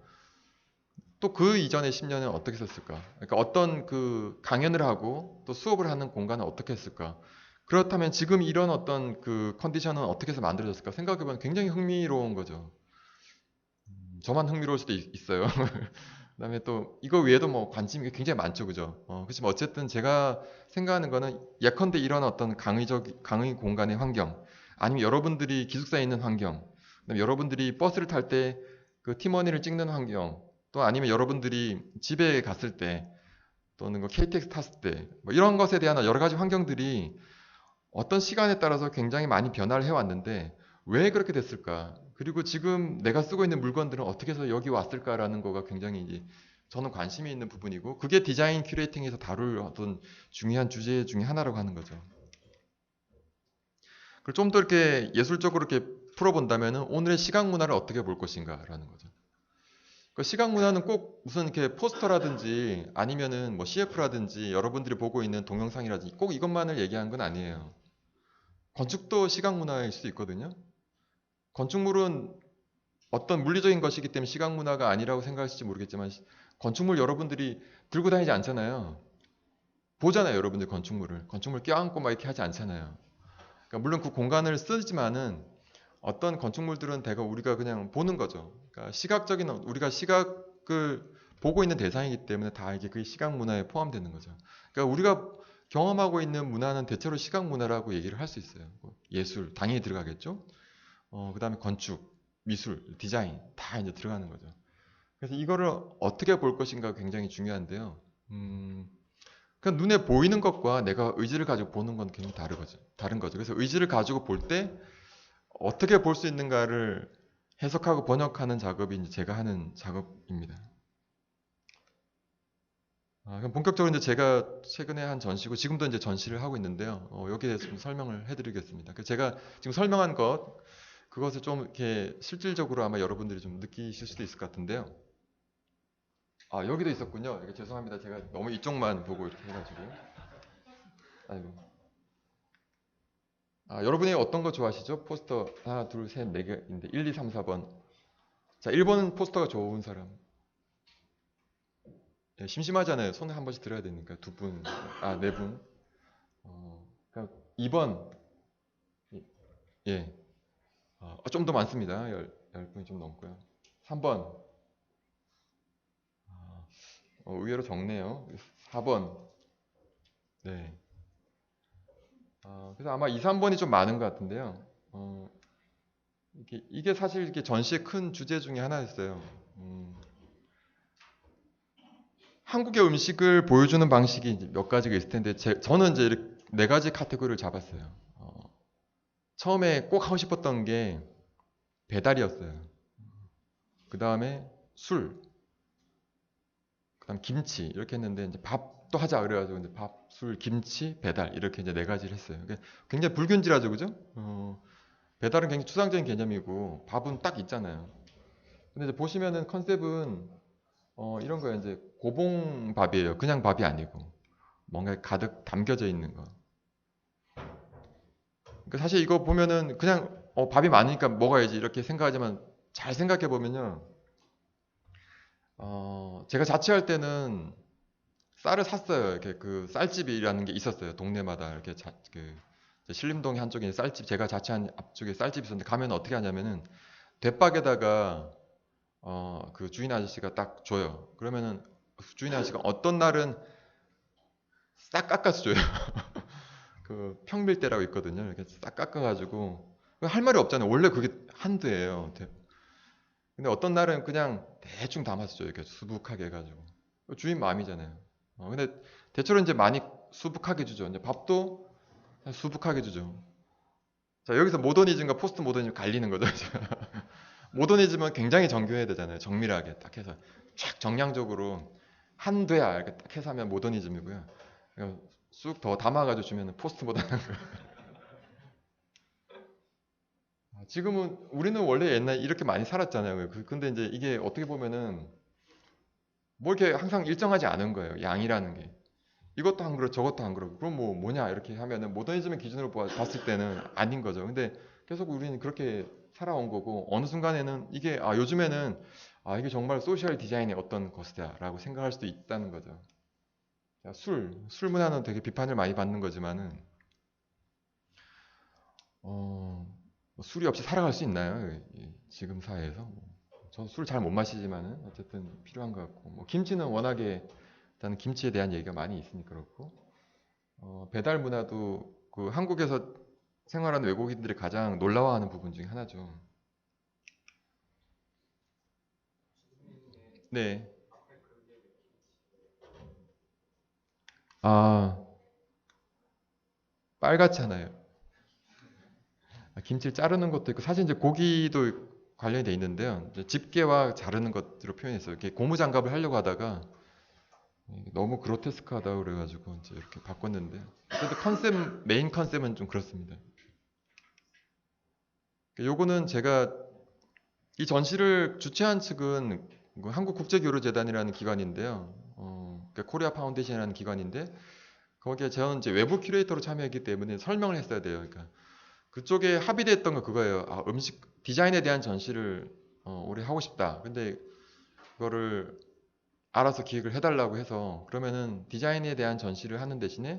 또 그 이전의 10년은 어떻게 썼을까? 그러니까 어떤 그 강연을 하고 또 수업을 하는 공간은 어떻게 했을까? 그렇다면 지금 이런 어떤 그 컨디션은 어떻게 해서 만들어졌을까? 생각해보면 굉장히 흥미로운 거죠. 저만 흥미로울 수도 있어요. 그다음에 또 이거 외에도 뭐 관심이 굉장히 많죠, 그죠? 그렇지만 어쨌든 제가 생각하는 거는 예컨대 이런 어떤 강의 공간의 환경, 아니면 여러분들이 기숙사에 있는 환경, 그다음에 여러분들이 버스를 탈 때 그 팀원회를 찍는 환경, 또 아니면 여러분들이 집에 갔을 때 또는 그 KTX 탔을 때 뭐 이런 것에 대한 여러 가지 환경들이 어떤 시간에 따라서 굉장히 많이 변화를 해왔는데 왜 그렇게 됐을까? 그리고 지금 내가 쓰고 있는 물건들은 어떻게 해서 여기 왔을까라는 거가 굉장히 이제 저는 관심이 있는 부분이고 그게 디자인 큐레이팅에서 다룰 어떤 중요한 주제 중에 하나라고 하는 거죠. 그리고 좀 더 이렇게 예술적으로 이렇게 풀어본다면은 오늘의 시각 문화를 어떻게 볼 것인가라는 거죠. 그 시각 문화는 꼭 무슨 이렇게 포스터라든지 아니면은 뭐 CF라든지 여러분들이 보고 있는 동영상이라든지 꼭 이것만을 얘기하는 건 아니에요. 건축도 시각 문화일 수 있거든요. 건축물은 어떤 물리적인 것이기 때문에 시각 문화가 아니라고 생각하실지 모르겠지만 건축물 여러분들이 들고 다니지 않잖아요. 보잖아요, 여러분들 건축물을. 건축물 껴안고 막 이렇게 하지 않잖아요. 그러니까 물론 그 공간을 쓰지만은 어떤 건축물들은 대거 우리가 그냥 보는 거죠. 그러니까 시각적인 우리가 시각을 보고 있는 대상이기 때문에 다 이게 그 시각 문화에 포함되는 거죠. 그러니까 우리가 경험하고 있는 문화는 대체로 시각 문화라고 얘기를 할 수 있어요. 뭐 예술 당연히 들어가겠죠. 그다음에 건축, 미술, 디자인 다 이제 들어가는 거죠. 그래서 이거를 어떻게 볼 것인가 굉장히 중요한데요. 그냥 눈에 보이는 것과 내가 의지를 가지고 보는 건 굉장히 다른 거죠. 그래서 의지를 가지고 볼 때 어떻게 볼 수 있는가를 해석하고 번역하는 작업이 이제 제가 하는 작업입니다. 그럼 본격적으로 이제 제가 최근에 한 전시고 지금도 이제 전시를 하고 있는데요. 여기에 대해서 좀 설명을 해드리겠습니다. 제가 지금 설명한 그것을 좀 이렇게 실질적으로 아마 여러분들이 좀 느끼실 수도 있을 것 같은데요. 여기도 있었군요. 이렇게 죄송합니다. 제가 너무 이쪽만 보고 이렇게 해가지고. 아이고. 여러분이 어떤 거 좋아하시죠? 포스터 하나, 둘, 셋, 네 개인데 1, 2, 3, 4번. 자, 1번 포스터가 좋은 사람. 네, 심심하잖아요. 손을 한 번씩 들어야 되니까 두 분, 네 분. 그러니까 2번. 예. 좀 더 많습니다. 10분이 좀 넘고요. 3번. 의외로 적네요. 4번. 네. 그래서 아마 2, 3번이 좀 많은 것 같은데요. 이게 사실 이게 전시의 큰 주제 중에 하나였어요. 한국의 음식을 보여주는 방식이 이제 몇 가지가 있을 텐데, 저는 이제 이렇게 네 가지 카테고리를 잡았어요. 처음에 꼭 하고 싶었던 게 배달이었어요. 그 다음에 술, 그 다음 김치 이렇게 했는데 이제 밥도 하자 그래가지고 이제 밥, 술, 김치, 배달 이렇게 이제 네 가지를 했어요. 굉장히 불균질하죠, 그죠? 배달은 굉장히 추상적인 개념이고 밥은 딱 있잖아요. 근데 이제 보시면은 컨셉은 이런 거예요. 이제 고봉밥이에요. 그냥 밥이 아니고 뭔가 가득 담겨져 있는 거. 그러니까 사실 이거 보면은 그냥 밥이 많으니까 먹어야지 이렇게 생각하지만 잘 생각해 보면요. 제가 자취할 때는 쌀을 샀어요. 이렇게 그 쌀집이라는 게 있었어요. 동네마다 이렇게 신림동의 한쪽에 쌀집, 제가 자취한 앞쪽에 쌀집이 있었는데 가면 어떻게 하냐면은 대박에다가 그 주인 아저씨가 딱 줘요. 그러면은 주인 아저씨가 어떤 날은 싹 깎아서 줘요. 그 평밀대라고 있거든요. 이렇게 싹 깎아가지고 할 말이 없잖아요. 원래 그게 한도예요. 근데 어떤 날은 그냥 대충 담아서 줘요. 이렇게 수북하게 해가지고 주인 마음이잖아요. 근데 대체로 이제 많이 수북하게 주죠. 이제 밥도 수북하게 주죠. 자, 여기서 모더니즘과 포스트 모더니즘 갈리는 거죠. 모더니즘은 굉장히 정교해야 되잖아요. 정밀하게 딱 해서 쫙 정량적으로 한돼야 이렇게 딱 해서 하면 모더니즘이고요. 쑥 더 담아가지고 주면 포스트 모더는 거예요. 지금은 우리는 원래 옛날에 이렇게 많이 살았잖아요. 근데 이제 이게 어떻게 보면은 뭐 이렇게 항상 일정하지 않은 거예요. 양이라는 게. 이것도 한 그릇, 저것도 한 그릇. 그럼 뭐 뭐냐 이렇게 하면은 모더니즘의 기준으로 봤을 때는 아닌 거죠. 근데 계속 우리는 그렇게 살아온 거고 어느 순간에는 이게 요즘에는 이게 정말 소셜 디자인의 어떤 것이다라고 생각할 수도 있다는 거죠. 술 문화는 되게 비판을 많이 받는 거지만은 술이 없이 살아갈 수 있나요? 지금 사회에서? 저 술 잘 못 마시지만은 어쨌든 필요한 것 같고 뭐 김치는 워낙에 일단 김치에 대한 얘기가 많이 있으니까 그렇고 배달 문화도 그 한국에서 생활하는 외국인들이 가장 놀라워하는 부분 중에 하나죠. 네. 아, 빨갛잖아요. 김치를 자르는 것도 있고 사실 이제 고기도 관련이 돼 있는데요. 이제 집게와 자르는 것으로 표현했어요. 이렇게 고무장갑을 하려고 하다가 너무 그로테스크하다 그래가지고 이제 이렇게 바꿨는데 그래도 메인 컨셉은 좀 그렇습니다. 요거는 제가 이 전시를 주최한 측은 그 한국국제교류재단이라는 기관인데요. 그러니까 코리아 파운데이션이라는 기관인데 거기에 저는 이제 외부 큐레이터로 참여했기 때문에 설명을 했어야 돼요. 그러니까 그쪽에 합의됐던 거 그거예요. 음식 디자인에 대한 전시를 올해 하고 싶다. 근데 그거를 알아서 기획을 해달라고 해서 그러면은 디자인에 대한 전시를 하는 대신에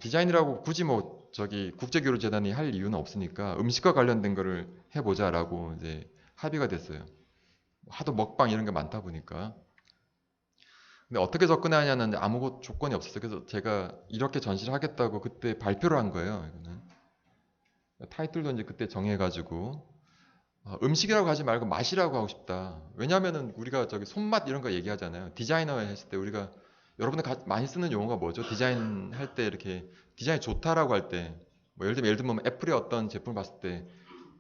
디자인이라고 굳이 뭐 저기 국제교류재단이 할 이유는 없으니까 음식과 관련된 거를 해보자라고 이제 합의가 됐어요. 하도 먹방 이런 게 많다 보니까. 근데 어떻게 접근하냐는 아무 조건이 없었어요. 그래서 제가 이렇게 전시를 하겠다고 그때 발표를 한 거예요. 이거는. 타이틀도 이제 그때 정해가지고 음식이라고 하지 말고 맛이라고 하고 싶다. 왜냐하면은 우리가 저기 손맛 이런 거 얘기하잖아요. 디자이너 했을 때 우리가 여러분들 많이 쓰는 용어가 뭐죠? 디자인 할 때 이렇게 디자인 좋다라고 할 때 뭐 예를 들면 애플의 어떤 제품을 봤을 때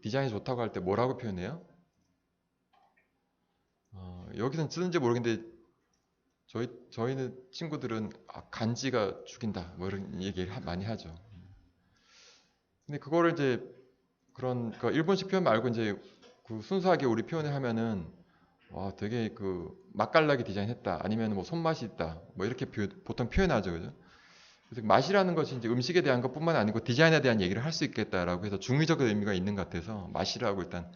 디자인이 좋다고 할 때 뭐라고 표현해요? 여기서는 쓰는지 모르겠는데 저희는 친구들은 간지가 죽인다 뭐 이런 얘기를 많이 하죠. 근데 그거를 이제 그런 그 일본식 표현 말고 이제 그 순수하게 우리 표현을 하면은 와 되게 그 맛깔나게 디자인했다 아니면 뭐 손맛이 있다 뭐 이렇게 보통 표현하죠, 그죠? 그래서 맛이라는 것이 이제 음식에 대한 것뿐만 아니고 디자인에 대한 얘기를 할 수 있겠다라고 해서 중의적 의미가 있는 것 같아서 맛이라고 일단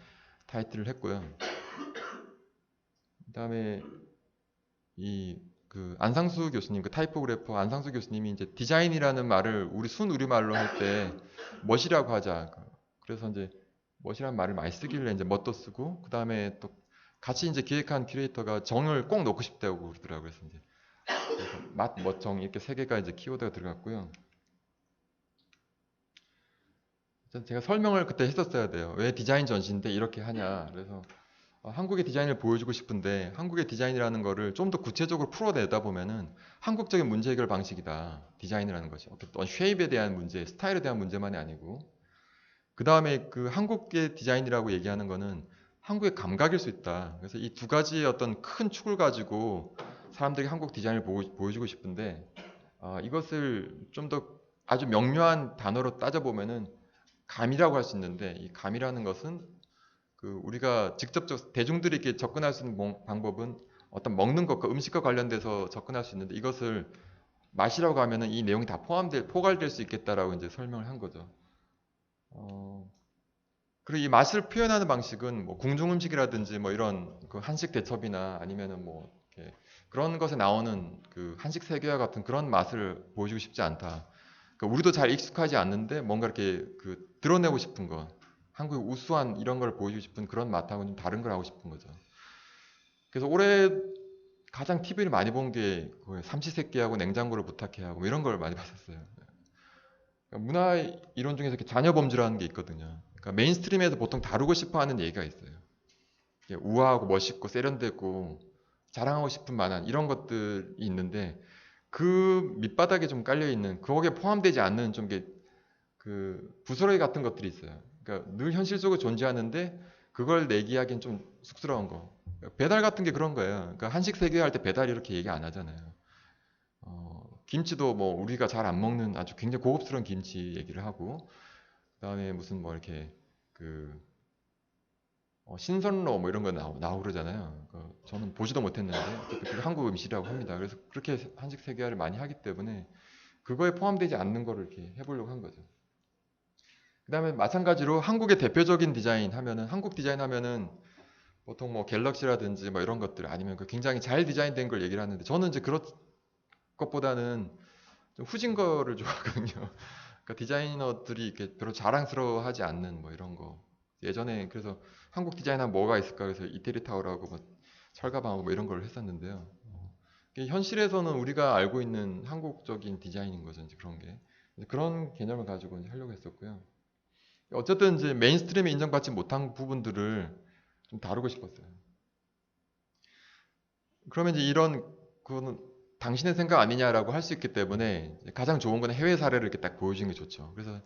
타이틀을 했고요. 그다음에 이 그 안상수 교수님, 그 타이포그래퍼 안상수 교수님이 이제 디자인이라는 말을 우리 순우리말로 할 때 멋이라고 하자. 그래서 이제 멋이라는 말을 많이 쓰길래 이제 멋도 쓰고 그다음에 또 같이 이제 기획한 큐레이터가 정을 꼭 넣고 싶다고 그러더라고요. 그래서 이제 맛, 멋, 정 이렇게 세 개가 이제 키워드가 들어갔고요. 제가 설명을 그때 했었어야 돼요. 왜 디자인 전시인데 이렇게 하냐. 그래서 한국의 디자인을 보여주고 싶은데 한국의 디자인이라는 거를 좀 더 구체적으로 풀어내다 보면은 한국적인 문제 해결 방식이다. 디자인이라는 것이 어떤 쉐입에 대한 문제, 스타일에 대한 문제만이 아니고 그 다음에 그 한국의 디자인이라고 얘기하는 거는 한국의 감각일 수 있다. 그래서 이 두 가지의 어떤 큰 축을 가지고 사람들이 한국 디자인을 보여주고 싶은데 이것을 좀 더 아주 명료한 단어로 따져보면은 감이라고 할 수 있는데 이 감이라는 것은 그 우리가 직접적 대중들이 이렇게 접근할 수 있는 방법은 어떤 먹는 것과 음식과 관련돼서 접근할 수 있는데 이것을 맛이라고 하면은 이 내용이 다 포괄될 수 있겠다라고 이제 설명을 한 거죠. 어, 그리고 이 맛을 표현하는 방식은 뭐 궁중 음식이라든지 뭐 이런 그 한식 대첩이나 아니면은 뭐 이렇게 그런 것에 나오는 그 한식 세계와 같은 그런 맛을 보여주고 싶지 않다. 그러니까 우리도 잘 익숙하지 않는데 뭔가 이렇게 그 드러내고 싶은 거. 한국의 우수한 이런 걸 보여주고 싶은 그런 맛하고는 좀 다른 걸 하고 싶은 거죠. 그래서 올해 가장 TV를 많이 본 게 삼시세끼하고 냉장고를 부탁해 하고 뭐 이런 걸 많이 봤었어요. 그러니까 문화 이론 중에서 이렇게 자녀 범주라는 게 있거든요. 그러니까 메인스트림에서 보통 다루고 싶어 하는 얘기가 있어요. 우아하고 멋있고 세련되고 자랑하고 싶은 만한 이런 것들이 있는데 그 밑바닥에 좀 깔려 있는 거기에 포함되지 않는 좀 그 부스러기 같은 것들이 있어요. 그러니까 늘 현실적으로 존재하는데 그걸 내기하기엔 좀 쑥스러운 거. 배달 같은 게 그런 거예요. 그러니까 한식 세계 할 때 배달 이렇게 얘기 안 하잖아요. 김치도 뭐 우리가 잘 안 먹는 아주 굉장히 고급스러운 김치 얘기를 하고 그다음에 무슨 뭐 이렇게 그 신선로 뭐 이런 거 나오고 그러잖아요. 저는 보지도 못했는데 그게 한국 음식이라고 합니다. 그래서 그렇게 한식 세계화를 많이 하기 때문에 그거에 포함되지 않는 거를 이렇게 해보려고 한 거죠. 그다음에 마찬가지로 한국의 대표적인 디자인 하면은 한국 디자인 하면은 보통 뭐 갤럭시라든지 뭐 이런 것들 아니면 그 굉장히 잘 디자인된 걸 얘기를 하는데 저는 이제 그런 것보다는 좀 후진 거를 좋아하거든요. 그러니까 디자이너들이 이렇게 별로 자랑스러워하지 않는 뭐 이런 거. 예전에 그래서 한국 디자인하면 뭐가 있을까 그래서 이태리 타워라고 뭐 철가방하고 뭐 이런 걸 했었는데요. 이게 현실에서는 우리가 알고 있는 한국적인 디자인인 거죠. 이제 그런 게 그런 개념을 가지고 이제 하려고 했었고요. 어쨌든 이제 메인스트림에 인정받지 못한 부분들을 좀 다루고 싶었어요. 그러면 이제 이런 그거는 당신의 생각 아니냐라고 할 수 있기 때문에 가장 좋은 건 해외 사례를 이렇게 딱 보여주는 게 좋죠. 그래서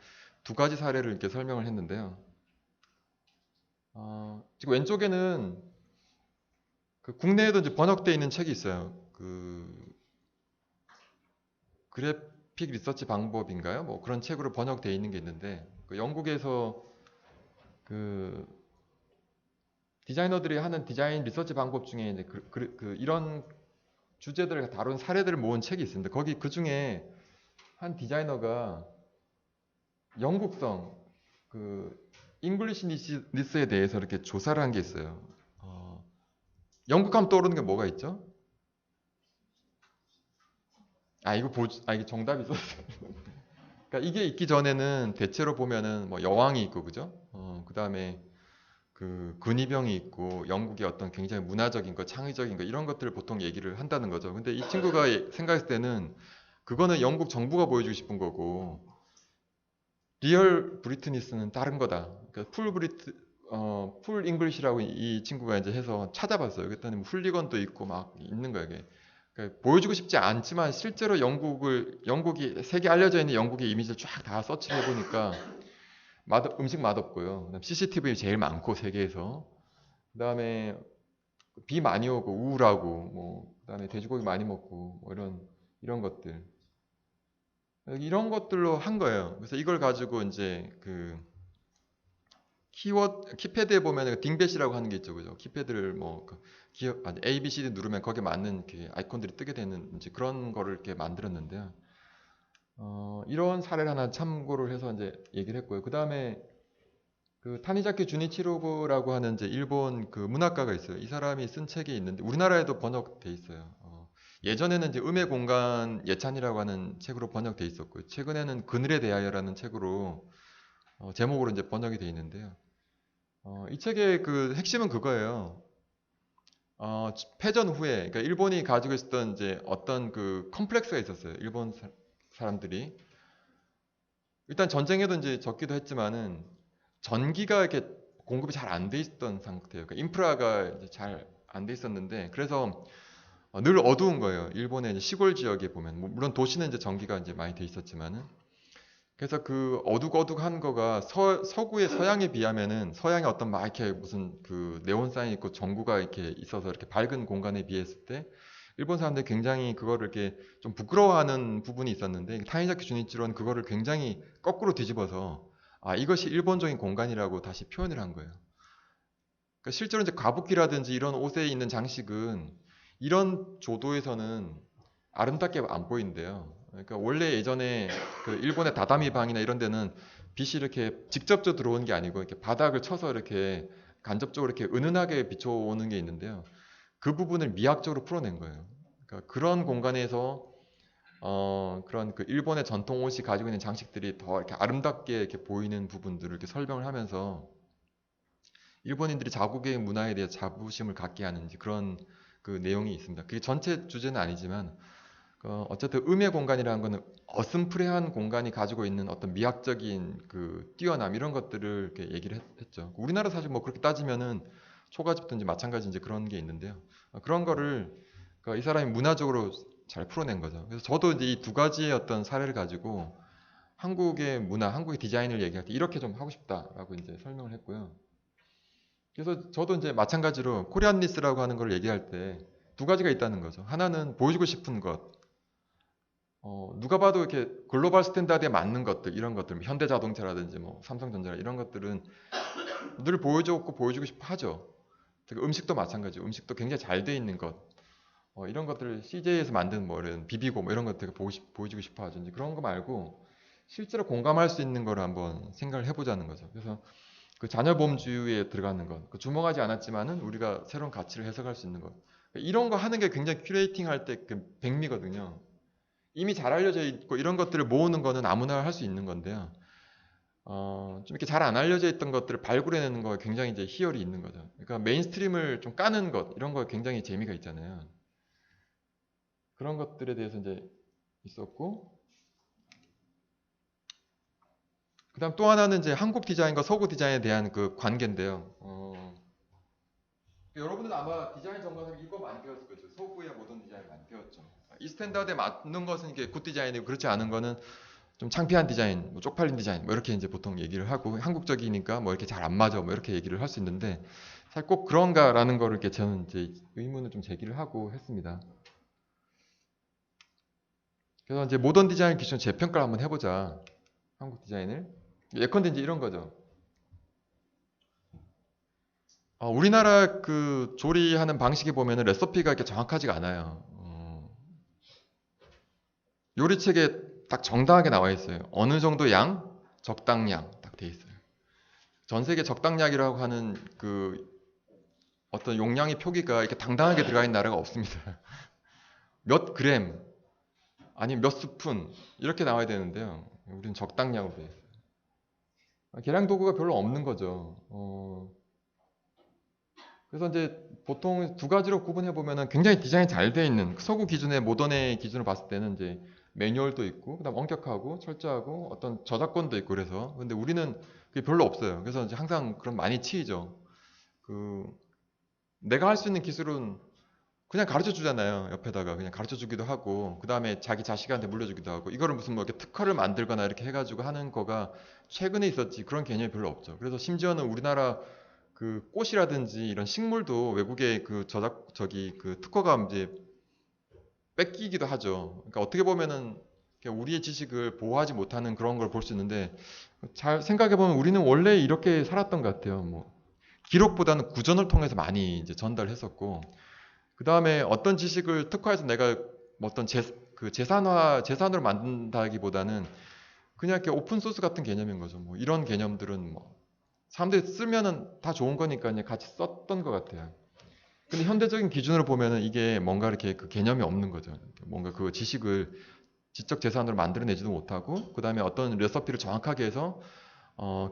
두 가지 사례를 이렇게 설명을 했는데요. 지금 왼쪽에는 그 국내에도 이제 번역되어 있는 책이 있어요. 그 그래픽 리서치 방법인가요? 뭐 그런 책으로 번역되어 있는 게 있는데 그 영국에서 그 디자이너들이 하는 디자인 리서치 방법 중에 이제 이런 주제들을 다룬 사례들을 모은 책이 있습니다. 거기 그 중에 한 디자이너가 영국성 그 잉글리시 니스에 대해서 이렇게 조사를 한 게 있어요. 영국 하면 떠오르는 게 뭐가 있죠? 이게 정답이 있었어요. 그러니까 이게 있기 전에는 대체로 보면은 뭐 여왕이 있고 그죠? 그 다음에 그 근위병이 있고 영국의 어떤 굉장히 문화적인 거, 창의적인 거 이런 것들을 보통 얘기를 한다는 거죠. 근데 이 친구가 생각했을 때는 그거는 영국 정부가 보여주고 싶은 거고 리얼 브리트니스는 다른 거다. 그러니까 풀 잉글리시라고 이 친구가 이제 해서 찾아봤어요. 그랬더니 뭐 훌리건도 있고 막 있는 거예요. 이게. 그러니까 보여주고 싶지 않지만 실제로 영국이 세계 알려져 있는 영국의 이미지를 쫙 다 서치를 해보니까 음식 맛없고요. 그다음 CCTV 제일 많고 세계에서. 그다음에 비 많이 오고 우울하고 뭐 그다음에 돼지고기 많이 먹고 뭐 이런 것들. 이런 것들로 한 거예요. 그래서 이걸 가지고 이제 그 키패드에 보면 딩뱃이라고 하는 게 있죠, 그죠? 키패드를 A, B, C, D 누르면 거기에 맞는 이렇게 아이콘들이 뜨게 되는 이제 그런 거를 이렇게 만들었는데요. 이런 사례를 하나 참고를 해서 이제 얘기를 했고요. 그 다음에 그 타니자키 주니치로부라고 하는 이제 일본 그 문학가가 있어요. 이 사람이 쓴 책이 있는데 우리나라에도 번역돼 있어요. 예전에는 이제 음의 공간 예찬이라고 하는 책으로 번역돼 있었고요. 최근에는 그늘에 대하여라는 책으로 제목으로 이제 번역이 돼 있는데요. 이 책의 그 핵심은 그거예요. 패전 후에, 그러니까 일본이 가지고 있었던 이제 어떤 그 컴플렉스가 있었어요. 일본 사람들이. 일단 전쟁에도 이제 적기도 했지만은 전기가 이렇게 공급이 잘 안 돼 있던 상태예요. 그러니까 인프라가 이제 잘 안 돼 있었는데 그래서 늘 어두운 거예요. 일본의 시골 지역에 보면 물론 도시는 이제 전기가 이제 많이 돼 있었지만은 그래서 그 어둑어둑한 거가 서구의 서양에 비하면은 서양의 어떤 막 이렇게 무슨 그 네온 사인 있고 전구가 이렇게 있어서 이렇게 밝은 공간에 비했을 때 일본 사람들이 굉장히 그거를 이렇게 좀 부끄러워하는 부분이 있었는데 타니자키 주니치로는 그거를 굉장히 거꾸로 뒤집어서 이것이 일본적인 공간이라고 다시 표현을 한 거예요. 그러니까 실제로 이제 가부키라든지 이런 옷에 있는 장식은 이런 조도에서는 아름답게 안 보인대요. 그러니까 원래 예전에 그 일본의 다다미 방이나 이런 데는 빛이 이렇게 직접적으로 들어오는 게 아니고 이렇게 바닥을 쳐서 이렇게 간접적으로 이렇게 은은하게 비춰오는 게 있는데요. 그 부분을 미학적으로 풀어낸 거예요. 그러니까 그런 공간에서 그런 그 일본의 전통 옷이 가지고 있는 장식들이 더 이렇게 아름답게 이렇게 보이는 부분들을 이렇게 설명을 하면서 일본인들이 자국의 문화에 대해 자부심을 갖게 하는 그런 그 내용이 있습니다. 그게 전체 주제는 아니지만 어쨌든 음의 공간이라는 거는 어슴푸레한 공간이 가지고 있는 어떤 미학적인 그 뛰어남 이런 것들을 이렇게 얘기를 했죠. 우리나라 사실 뭐 그렇게 따지면은 초가집든지 마찬가지인지 그런 게 있는데요. 그런 거를 이 사람이 문화적으로 잘 풀어낸 거죠. 그래서 저도 이제 이 두 가지의 어떤 사례를 가지고 한국의 문화, 한국의 디자인을 얘기할 때 이렇게 좀 하고 싶다라고 이제 설명을 했고요. 그래서 저도 이제 마찬가지로 코리안리스라고 하는 걸 얘기할 때 두 가지가 있다는 거죠. 하나는 보여주고 싶은 것, 누가 봐도 이렇게 글로벌 스탠다드에 맞는 것들, 이런 것들, 뭐 현대자동차라든지 뭐 삼성전자 이런 것들은 늘 보여주고 보여주고 싶어 하죠. 음식도 마찬가지, 음식도 굉장히 잘 돼 있는 것, 이런 것들을 CJ에서 만든 뭐 이런 비비고 뭐 이런 것들 보여주고 싶어 하죠. 이제 그런 거 말고 실제로 공감할 수 있는 걸 한번 생각을 해보자는 거죠. 그래서 그 자녀보험주의에 들어가는 것, 주목하지 않았지만은 우리가 새로운 가치를 해석할 수 있는 것, 이런 거 하는 게 굉장히 큐레이팅 할 때 그 백미거든요. 이미 잘 알려져 있고 이런 것들을 모으는 거는 아무나 할 수 있는 건데요. 좀 이렇게 잘 안 알려져 있던 것들을 발굴해내는 거에 굉장히 이제 희열이 있는 거죠. 그러니까 메인스트림을 좀 까는 것, 이런 거에 굉장히 재미가 있잖아요. 그런 것들에 대해서 이제 있었고, 그다음 또 하나는 이제 한국 디자인과 서구 디자인에 대한 그 관계인데요. 여러분들 아마 디자인 전공에서 이거 많이 배웠을 거죠. 서구의 모던 디자인 많이 배웠죠. 이 스탠다드에 맞는 것은 이게 굿 디자인이고 그렇지 않은 거는 좀 창피한 디자인, 뭐 쪽팔린 디자인, 뭐 이렇게 이제 보통 얘기를 하고 한국적이니까 뭐 이렇게 잘 안 맞아, 뭐 이렇게 얘기를 할 수 있는데 사실 꼭 그런가라는 거를 이렇게 저는 이제 의문을 좀 제기를 하고 했습니다. 그래서 이제 모던 디자인 기준 재평가를 한번 해보자. 한국 디자인을. 예컨대 이제 이런 거죠. 우리나라 그 조리하는 방식에 보면은 레시피가 이렇게 정확하지가 않아요. 요리책에 딱 정당하게 나와 있어요. 어느 정도 양, 적당량 딱 돼 있어요. 전 세계 적당량이라고 하는 그 어떤 용량의 표기가 이렇게 당당하게 들어가 있는 나라가 없습니다. 몇 그램 아니면 몇 스푼 이렇게 나와야 되는데요. 우리는 적당량으로 돼 있어요. 계량 도구가 별로 없는 거죠. 그래서 이제 보통 두 가지로 구분해 보면은 굉장히 디자인이 잘 돼 있는 서구 기준의 모던의 기준으로 봤을 때는 이제 매뉴얼도 있고 그다음 엄격하고 철저하고 어떤 저작권도 있고 그래서 근데 우리는 그게 별로 없어요. 그래서 이제 항상 그런 많이 치이죠. 그 내가 할 수 있는 기술은 그냥 가르쳐 주잖아요. 옆에다가 그냥 가르쳐 주기도 하고 그다음에 자기 자식한테 물려주기도 하고 이거를 무슨 뭐 이렇게 특허를 만들거나 이렇게 해가지고 하는 거가 최근에 있었지 그런 개념이 별로 없죠. 그래서 심지어는 우리나라 그 꽃이라든지 이런 식물도 외국의 그 저기 그 특허가 이제 뺏기기도 하죠. 그러니까 어떻게 보면은 우리의 지식을 보호하지 못하는 그런 걸 볼 수 있는데 잘 생각해 보면 우리는 원래 이렇게 살았던 것 같아요. 뭐 기록보다는 구전을 통해서 많이 이제 전달했었고 그 다음에 어떤 지식을 특화해서 내가 뭐 어떤 그 재산으로 만든다기보다는 그냥 이렇게 오픈 소스 같은 개념인 거죠. 뭐 이런 개념들은 뭐 사람들이 쓰면은 다 좋은 거니까 그냥 같이 썼던 것 같아요. 근데 현대적인 기준으로 보면은 이게 뭔가 이렇게 그 개념이 없는 거죠. 뭔가 그 지식을 지적 재산으로 만들어내지도 못하고, 그 다음에 어떤 레시피를 정확하게 해서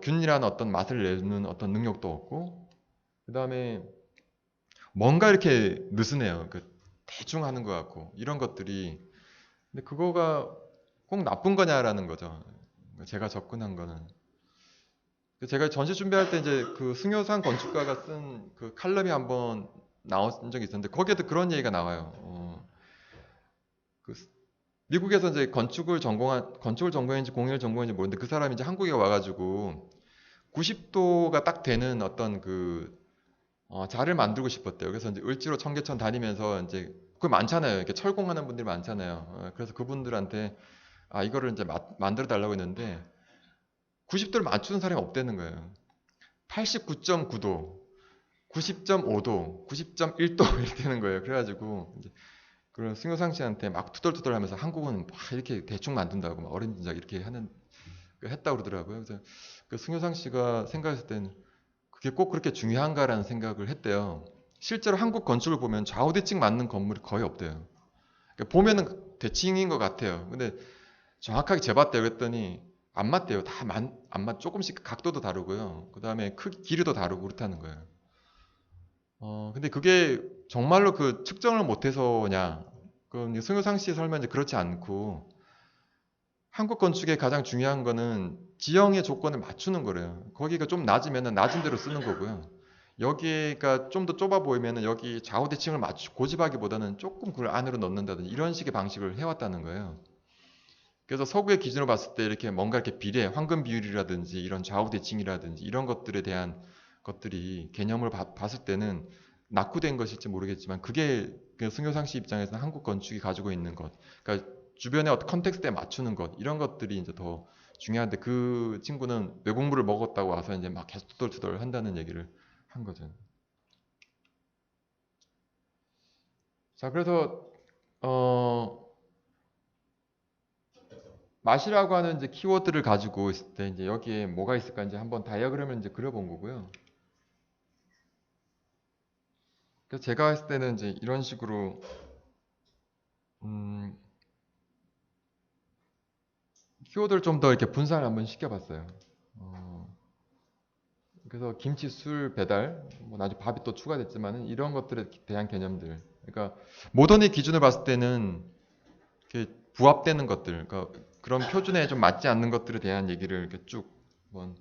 균일한 어떤 맛을 내는 어떤 능력도 없고, 그 다음에 뭔가 이렇게 느슨해요. 그 대충 하는 것 같고 이런 것들이. 근데 그거가 꼭 나쁜 거냐라는 거죠. 제가 접근한 거는. 제가 전시 준비할 때 이제 그 승효상 건축가가 쓴 그 칼럼이 한번 나온 적이 있었는데 거기에도 그런 얘기가 나와요. 그 미국에서 이제 건축을 전공했는지 공예를 전공했는지 모르는데 그 사람이 이제 한국에 와가지고 90도가 딱 되는 어떤 그 자를 만들고 싶었대요. 그래서 이제 을지로 청계천 다니면서 이제 그 많잖아요. 이렇게 철공하는 분들이 많잖아요. 그래서 그분들한테 이거를 이제 만들어 달라고 했는데 90도를 맞추는 사람이 없다는 거예요. 89.9도, 90.5도, 90.1도 이렇게 되는 거예요. 그래가지고 이제 그런 승효상 씨한테 막 투덜투덜하면서 한국은 막 이렇게 대충 만든다고 막 어린진작 이렇게 했다고 그러더라고요. 그래서 그 승효상 씨가 생각했을 때는 그게 꼭 그렇게 중요한가라는 생각을 했대요. 실제로 한국 건축을 보면 좌우대칭 맞는 건물이 거의 없대요. 그러니까 보면은 대칭인 것 같아요. 근데 정확하게 재봤대요. 그랬더니 안 맞대요. 안 조금씩 각도도 다르고요. 그 다음에 길이도 다르고 그렇다는 거예요. 근데 그게 정말로 그 측정을 못해서냐? 그 승효상 씨의 설명은 이제 그렇지 않고 한국 건축의 가장 중요한 거는 지형의 조건을 맞추는 거래요. 거기가 좀 낮으면 낮은 대로 쓰는 거고요. 여기가 좀 더 좁아 보이면 여기 좌우대칭을 고집하기보다는 조금 그걸 안으로 넣는다든지 이런 식의 방식을 해왔다는 거예요. 그래서 서구의 기준으로 봤을 때 이렇게 뭔가 이렇게 황금 비율이라든지 이런 좌우대칭이라든지 이런 것들에 대한 것들이 개념을 봤을 때는 낙후된 것일지 모르겠지만 그게 그 승효상 씨 입장에서는 한국 건축이 가지고 있는 것, 그러니까 주변의 어떤 컨텍스트에 맞추는 것 이런 것들이 이제 더 중요한데 그 친구는 외국물을 먹었다고 와서 이제 막 계속 투덜투덜 한다는 얘기를 한 거죠. 자, 그래서 맛이라고 하는 이제 키워드를 가지고 있을 때 이제 여기에 뭐가 있을까 이제 한번 다이어그램을 이제 그려본 거고요. 그래서 제가 했을 때는 이제 이런 식으로 음, 키워드를 좀 더 이렇게 분산을 한번 시켜봤어요. 그래서 김치, 술 배달, 뭐 나중에 밥이 또 추가됐지만은 이런 것들에 대한 개념들. 그러니까 모던의 기준을 봤을 때는 이렇게 부합되는 것들, 그러니까 그런 표준에 좀 맞지 않는 것들에 대한 얘기를 이렇게 쭉 한번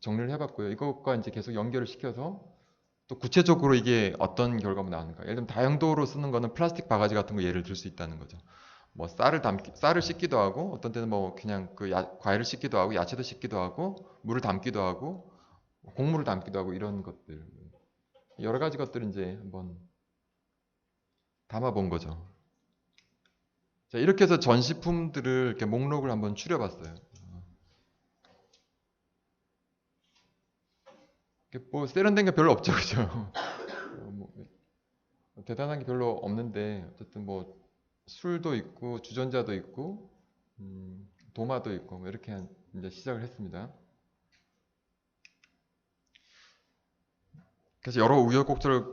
정리를 해봤고요. 이것과 이제 계속 연결을 시켜서 또 구체적으로 이게 어떤 결과가 나오는가. 예를 들면 다용도로 쓰는 거는 플라스틱 바가지 같은 거 예를 들 수 있다는 거죠. 뭐 쌀을 씻기도 하고 어떤 때는 뭐 그냥 과일을 씻기도 하고 야채도 씻기도 하고 물을 담기도 하고 곡물을 담기도 하고 이런 것들 여러 가지 것들을 이제 한번 담아본 거죠. 자, 이렇게 해서 전시품들을 이렇게 목록을 한번 추려봤어요. 뭐 세련된 게 별로 없죠, 그죠? 뭐 대단한 게 별로 없는데 어쨌든 뭐 술도 있고 주전자도 있고 도마도 있고 뭐 이렇게 이제 시작을 했습니다. 그래서 여러 우여곡절을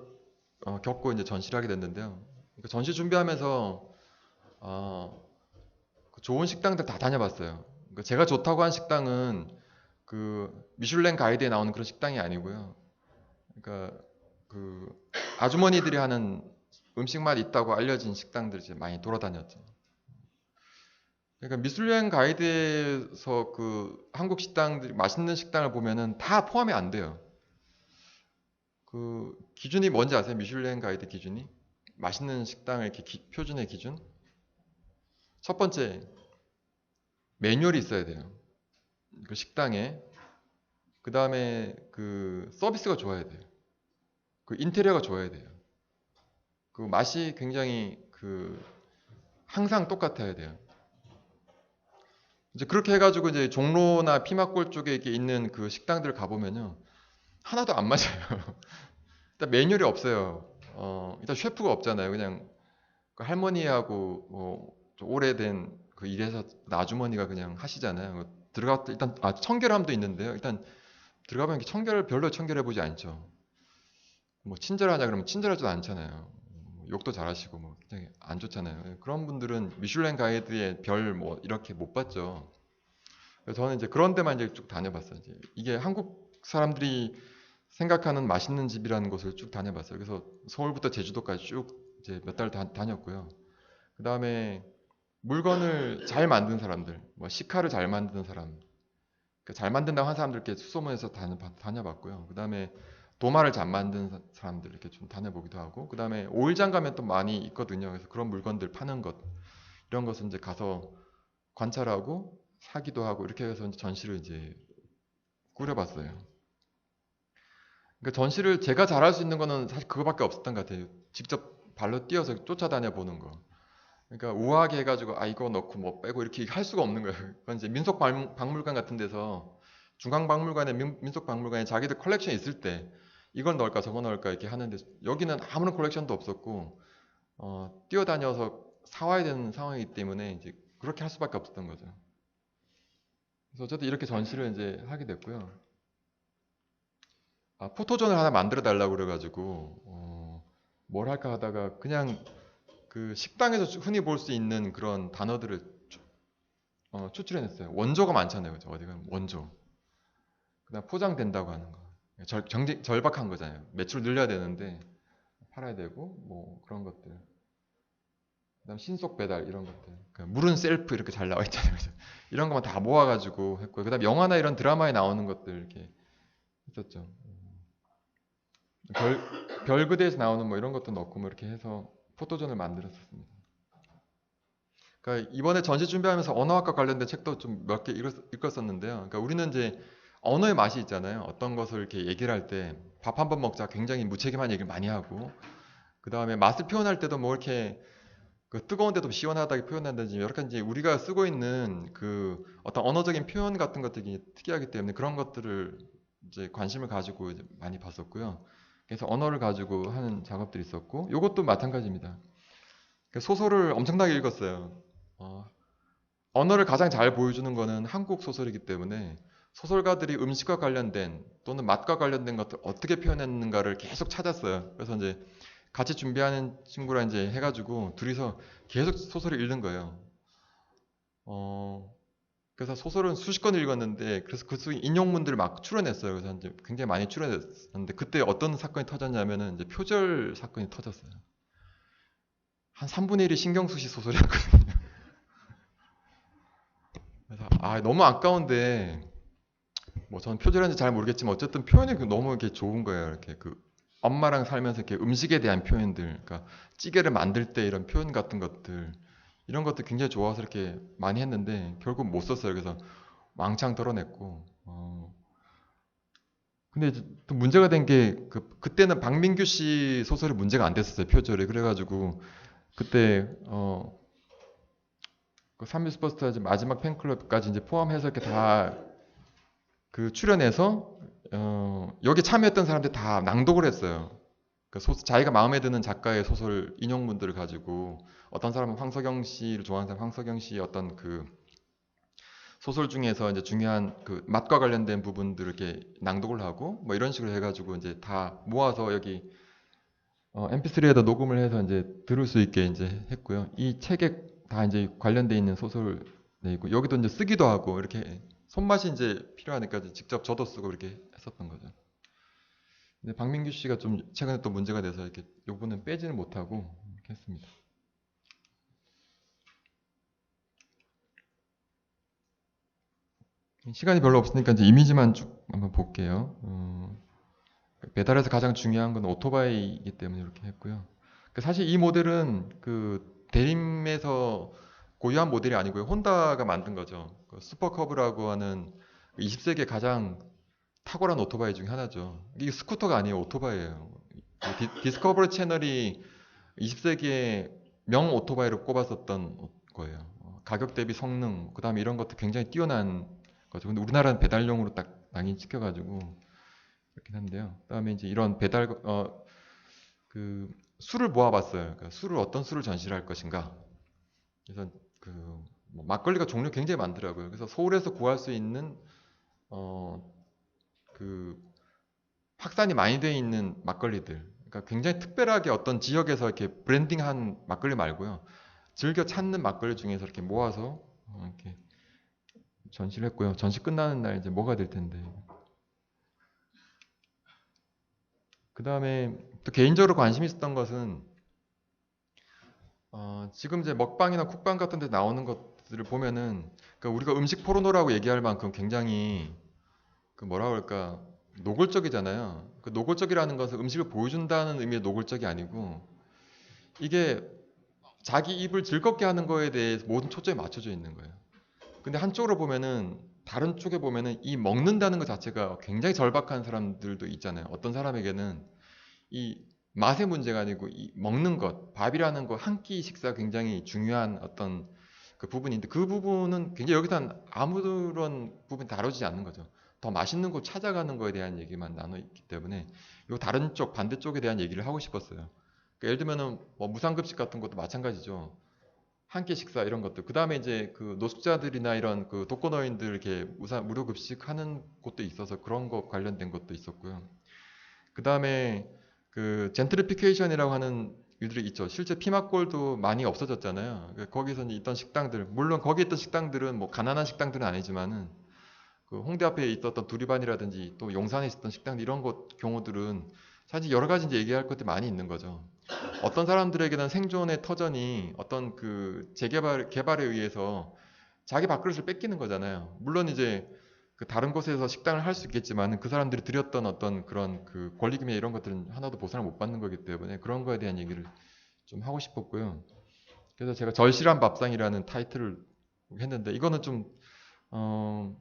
겪고 이제 전시를 하게 됐는데요. 그러니까 전시 준비하면서 그 좋은 식당들 다 다녀봤어요. 그러니까 제가 좋다고 한 식당은 그 미슐랭 가이드에 나오는 그런 식당이 아니고요. 그러니까 그 아주머니들이 하는 음식 맛 있다고 알려진 식당들 이제 많이 돌아다녔죠. 그러니까 미슐랭 가이드에서 그 한국 식당들 맛있는 식당을 보면은 다 포함이 안 돼요. 그 기준이 뭔지 아세요? 미슐랭 가이드 기준이? 맛있는 식당의 이렇게 표준의 기준? 첫 번째, 매뉴얼이 있어야 돼요. 그 식당에. 그 다음에 그 서비스가 좋아야 돼요. 그 인테리어가 좋아야 돼요. 그 맛이 굉장히 그 항상 똑같아야 돼요. 이제 그렇게 해가지고 이제 종로나 피막골 쪽에 이렇게 있는 그 식당들 가보면요. 하나도 안 맞아요. 일단 매뉴얼이 없어요. 일단 셰프가 없잖아요. 그냥 그 할머니하고 좀 오래된 그 일해서 아주머니가 그냥 하시잖아요. 들어갔다 일단 청결함도 있는데요. 일단 들어가면 청결 별로 청결해 보지 않죠. 뭐 친절하냐 그러면 친절하지도 않잖아요. 욕도 잘하시고 뭐 굉장히 안 좋잖아요. 그런 분들은 미슐랭 가이드의 별 뭐 이렇게 못 받죠. 그래서 저는 이제 그런 데만 이제 쭉 다녀봤어요. 이게 한국 사람들이 생각하는 맛있는 집이라는 곳을 쭉 다녀봤어요. 그래서 서울부터 제주도까지 쭉 이제 몇 달 다녔고요. 그 다음에 물건을 잘 만든 사람들, 뭐 시카를 잘 만드는 사람, 잘 만든다고 한 사람들께 수소문해서 다녀봤고요. 그 다음에 도마를 잘 만드는 사람들 이렇게 좀 다녀보기도 하고, 그 다음에 오일장 가면 또 많이 있거든요. 그래서 그런 물건들 파는 것 이런 것을 이제 가서 관찰하고 사기도 하고 이렇게 해서 이제 전시를 이제 꾸려봤어요. 그러니까 전시를 제가 잘할 수 있는 거는 사실 그거밖에 없었던 것 같아요. 직접 발로 뛰어서 쫓아다녀 보는 거. 그러니까 우아하게 해가지고 이거 넣고 뭐 빼고 이렇게 할 수가 없는 거예요. 그건 이제 민속박물관 같은 데서 중앙박물관에 민속박물관에 자기들 컬렉션 있을 때 이걸 넣을까 저거 넣을까 이렇게 하는데 여기는 아무런 컬렉션도 없었고 뛰어다녀서 사와야 되는 상황이기 때문에 이제 그렇게 할 수밖에 없었던 거죠. 그래서 어쨌든 이렇게 전시를 이제 하게 됐고요. 포토존을 하나 만들어 달라고 그래가지고 뭘 할까 하다가 그냥 그 식당에서 흔히 볼 수 있는 그런 단어들을 추출해냈어요. 원조가 많잖아요, 그죠? 어디 가면 원조. 그다음 포장된다고 하는 거. 절박한 거잖아요. 매출 늘려야 되는데 팔아야 되고 뭐 그런 것들. 그다음 신속 배달 이런 것들. 물은 셀프 이렇게 잘 나와 있잖아요, 그죠? 이런 것만 다 모아가지고 했고요. 그다음 영화나 이런 드라마에 나오는 것들 이렇게 있었죠. 별그대에서 나오는 뭐 이런 것도 넣고 뭐 이렇게 해서 포토존을 만들었습니다. 그러니까 이번에 전시 준비하면서 언어학과 관련된 책도 좀 몇 개 읽었었는데요. 그러니까 우리는 이제 언어의 맛이 있잖아요. 어떤 것을 이렇게 얘기를 할 때 밥 한 번 먹자 굉장히 무책임한 얘기를 많이 하고 그 다음에 맛을 표현할 때도 뭐 이렇게 그 뜨거운데 도 시원하다고 표현한다든지 여러 가지 우리가 쓰고 있는 그 어떤 언어적인 표현 같은 것들이 특이하기 때문에 그런 것들을 이제 관심을 가지고 이제 많이 봤었고요. 그래서 언어를 가지고 하는 작업들이 있었고 이것도 마찬가지입니다. 소설을 엄청나게 읽었어요. 어, 언어를 가장 잘 보여주는 거는 한국 소설이기 때문에 소설가들이 음식과 관련된 또는 맛과 관련된 것들 어떻게 표현했는가를 계속 찾았어요. 그래서 이제 같이 준비하는 친구랑 이제 해가지고 둘이서 계속 소설을 읽는 거예요. 어, 그래서 소설은 수십 권 읽었는데 그래서 그 속에 인용문들을 막 추려냈어요. 그래서 이제 굉장히 많이 추려냈었는데 그때 어떤 사건이 터졌냐면은 이제 표절 사건이 터졌어요. 한 3분의 1이 신경수 씨 소설이었거든요. 그래서 너무 아까운데 뭐 저는 표절인지 잘 모르겠지만 어쨌든 표현이 너무 이렇게 좋은 거예요. 이렇게 그 엄마랑 살면서 이렇게 음식에 대한 표현들, 그러니까 찌개를 만들 때 이런 표현 같은 것들 이런 것들 굉장히 좋아서 이렇게 많이 했는데 결국 못 썼어요. 그래서 왕창 덜어냈고 근데 이제 또 문제가 된 게 그때는 박민규 씨 소설이 문제가 안 됐었어요. 표절이. 그래가지고 그때 그 삼뮤스버스터 마지막 팬클럽까지 이제 포함해서 이렇게 다 그 출연해서 여기 참여했던 사람들 다 낭독을 했어요. 그 자기가 마음에 드는 작가의 소설 인용문들을 가지고 어떤 사람은 황석영 씨를 좋아하는 사람 황석영 씨의 어떤 그 소설 중에서 이제 중요한 그 맛과 관련된 부분들을 이렇게 낭독을 하고 뭐 이런 식으로 해가지고 이제 다 모아서 여기 MP3에다 녹음을 해서 이제 들을 수 있게 이제 했고요. 이 책에 다 이제 관련돼 있는 소설 내고 여기도 이제 쓰기도 하고 이렇게 손맛이 이제 필요하니까 이제 직접 저도 쓰고 이렇게 했었던 거죠. 근데 박민규 씨가 좀 최근에 또 문제가 돼서 이렇게 요번은 빼지는 못하고 이렇게 했습니다. 시간이 별로 없으니까 이제 이미지만 쭉 한번 볼게요. 배달에서 가장 중요한 건 오토바이이기 때문에 이렇게 했고요. 사실 이 모델은 그 대림에서 고유한 모델이 아니고요. 혼다가 만든 거죠. 그 슈퍼커브라고 하는 20세기의 가장 탁월한 오토바이 중에 하나죠. 이게 스쿠터가 아니에요. 오토바이예요. 디스커버리 채널이 20세기의 명 오토바이를 꼽았었던 거예요. 가격 대비 성능, 그 다음에 이런 것도 굉장히 뛰어난 거죠. 근데 우리나라는 배달용으로 딱 낙인 찍혀가지고 그렇긴 한데요. 그 다음에 이제 이런 그 술을 모아봤어요. 그러니까 술을 어떤 술을 전시를 할 것인가. 그래서 뭐 막걸리가 종류 굉장히 많더라고요. 그래서 서울에서 구할 수 있는 어, 그 확산이 많이 되어 있는 막걸리들. 그러니까 굉장히 특별하게 어떤 지역에서 이렇게 브랜딩한 막걸리 말고요. 즐겨 찾는 막걸리 중에서 이렇게 모아서 이렇게 전시를 했고요. 전시 끝나는 날 이제 뭐가 될 텐데. 그 다음에 또 개인적으로 관심 있었던 것은 지금 이제 먹방이나 쿡방 같은 데 나오는 것들을 보면은 그러니까 우리가 음식 포르노라고 얘기할 만큼 굉장히 그 뭐라 그럴까 노골적이잖아요. 그 노골적이라는 것은 음식을 보여준다는 의미의 노골적이 아니고 이게 자기 입을 즐겁게 하는 거에 대해서 모든 초점이 맞춰져 있는 거예요. 근데 한쪽으로 보면은 다른 쪽에 보면은 이 먹는다는 것 자체가 굉장히 절박한 사람들도 있잖아요. 어떤 사람에게는 이 맛의 문제가 아니고 이 먹는 것, 밥이라는 거 한 끼 식사 굉장히 중요한 어떤 그 부분인데 그 부분은 굉장히 여기서 아무런 부분 다루지 않는 거죠. 더 맛있는 곳 찾아가는 거에 대한 얘기만 나눠 있기 때문에 요 다른 쪽 반대쪽에 대한 얘기를 하고 싶었어요. 그러니까 예를 들면은 뭐 무상급식 같은 것도 마찬가지죠. 한 끼 식사 이런 것들. 그 다음에 이제 그 노숙자들이나 이런 그 독거노인들 이렇게 무료 급식 하는 곳도 있어서 그런 거 관련된 것도 있었고요. 그 다음에 그 젠트리피케이션이라고 하는 일들이 있죠. 실제 피막골도 많이 없어졌잖아요. 거기서 있던 식당들, 물론 거기 있던 식당들은 뭐 가난한 식당들은 아니지만은 그 홍대 앞에 있었던 두리반이라든지 또 용산에 있었던 식당 이런 것 경우들은 사실 여러 가지 이제 얘기할 것들이 많이 있는 거죠. 어떤 사람들에게는 생존의 터전이 어떤 그 개발에 의해서 자기 밥그릇을 뺏기는 거잖아요. 물론 이제 그 다른 곳에서 식당을 할 수 있겠지만 그 사람들이 들였던 어떤 그런 그 권리금이나 이런 것들은 하나도 보상을 못 받는 거기 때문에 그런 거에 대한 얘기를 좀 하고 싶었고요. 그래서 제가 절실한 밥상이라는 타이틀을 했는데 이거는 좀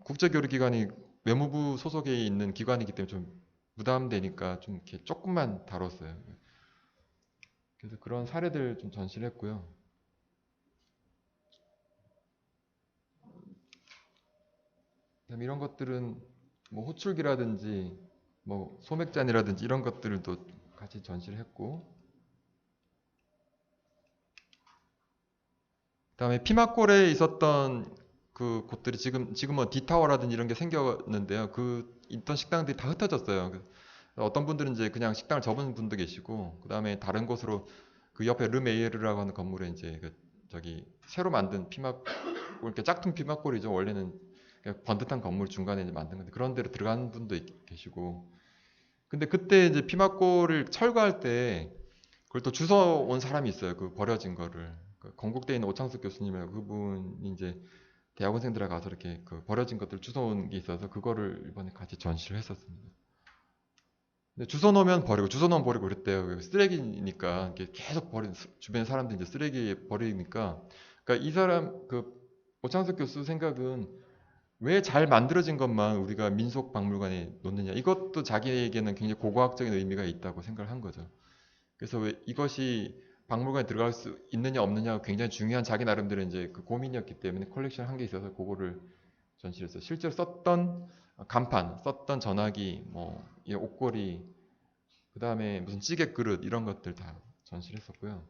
국제교류기관이 외무부 소속에 있는 기관이기 때문에 좀 부담되니까 좀 이렇게 조금만 다뤘어요. 그래서 그런 사례들 좀 전시를 했고요. 그다음에 이런 것들은 뭐 호출기라든지 뭐 소맥잔이라든지 이런 것들을 또 같이 전시를 했고 그다음에 피막골에 있었던 그 곳들이 지금은 디타워라든지 이런 게 생겼는데요. 그 있던 식당들이 다 흩어졌어요. 어떤 분들은 이제 그냥 식당을 접은 분도 계시고 그다음에 다른 곳으로 그 옆에 르메이에르라고 하는 건물에 이제 그 저기 새로 만든 피막골 이렇게 짝퉁 피막골이죠. 원래는 그냥 번듯한 건물 중간에 이제 만든 건데 그런 데로 들어간 분도 계시고. 근데 그때 이제 피막골을 철거할 때 그걸 또 주워 온 사람이 있어요. 그 버려진 거를. 그 건국대에 있는 오창석 교수님이라고 그분이 이제 대학원생들하고 가서 이렇게 그 버려진 것들 주워 온 게 있어서 그거를 이번에 같이 전시를 했었습니다. 근데 주워 놓으면 버리고 주워 놓으면 버리고 그랬대요. 쓰레기니까 이렇게 계속 주변 사람들이 이제 쓰레기 버리니까 그러니까 이 사람 그 오창석 교수 생각은 왜 잘 만들어진 것만 우리가 민속박물관에 놓느냐. 이것도 자기에게는 굉장히 고고학적인 의미가 있다고 생각을 한 거죠. 그래서 왜 이것이 박물관에 들어갈 수 있느냐 없느냐가 굉장히 중요한 자기 나름대로 이제 그 고민이었기 때문에 컬렉션 한 게 있어서 그거를 전시를 했어요. 실제로 썼던 간판, 썼던 전화기, 뭐 옷걸이, 그 다음에 무슨 찌개 그릇 이런 것들 다 전시를 했었고요.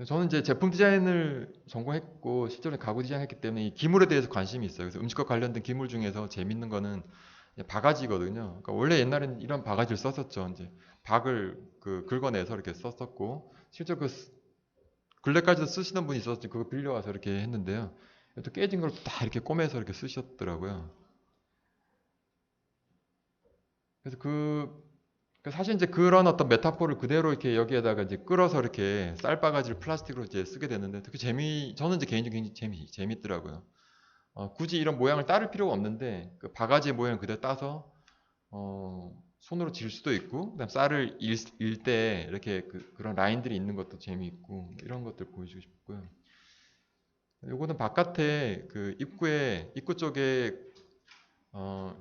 저는 이제 제품 디자인을 전공했고 실제로 가구 디자인했기 때문에 이 기물에 대해서 관심이 있어요. 그래서 음식과 관련된 기물 중에서 재밌는 거는 바가지거든요. 그러니까 원래 옛날에는 이런 바가지를 썼었죠. 이제 박을 그 긁어내서 이렇게 썼었고 실제 그 글래까지도 쓰시는 분이 있었지 그거 빌려와서 이렇게 했는데요. 또 깨진 걸 다 이렇게 꼬매서 이렇게 쓰셨더라고요. 그래서 사실 이제 그런 어떤 메타포를 그대로 이렇게 여기에다가 이제 끌어서 이렇게 쌀바가지를 플라스틱으로 이제 쓰게 됐는데 특히 저는 이제 개인적으로 굉장히 재밌더라고요. 굳이 이런 모양을 따를 필요가 없는데 그 바가지의 모양을 그대로 따서 손으로 질 수도 있고 그다음 쌀을 일 때 이렇게 그런 라인들이 있는 것도 재미있고 이런 것들 보여주고 싶고요. 요거는 바깥에 그 입구 쪽에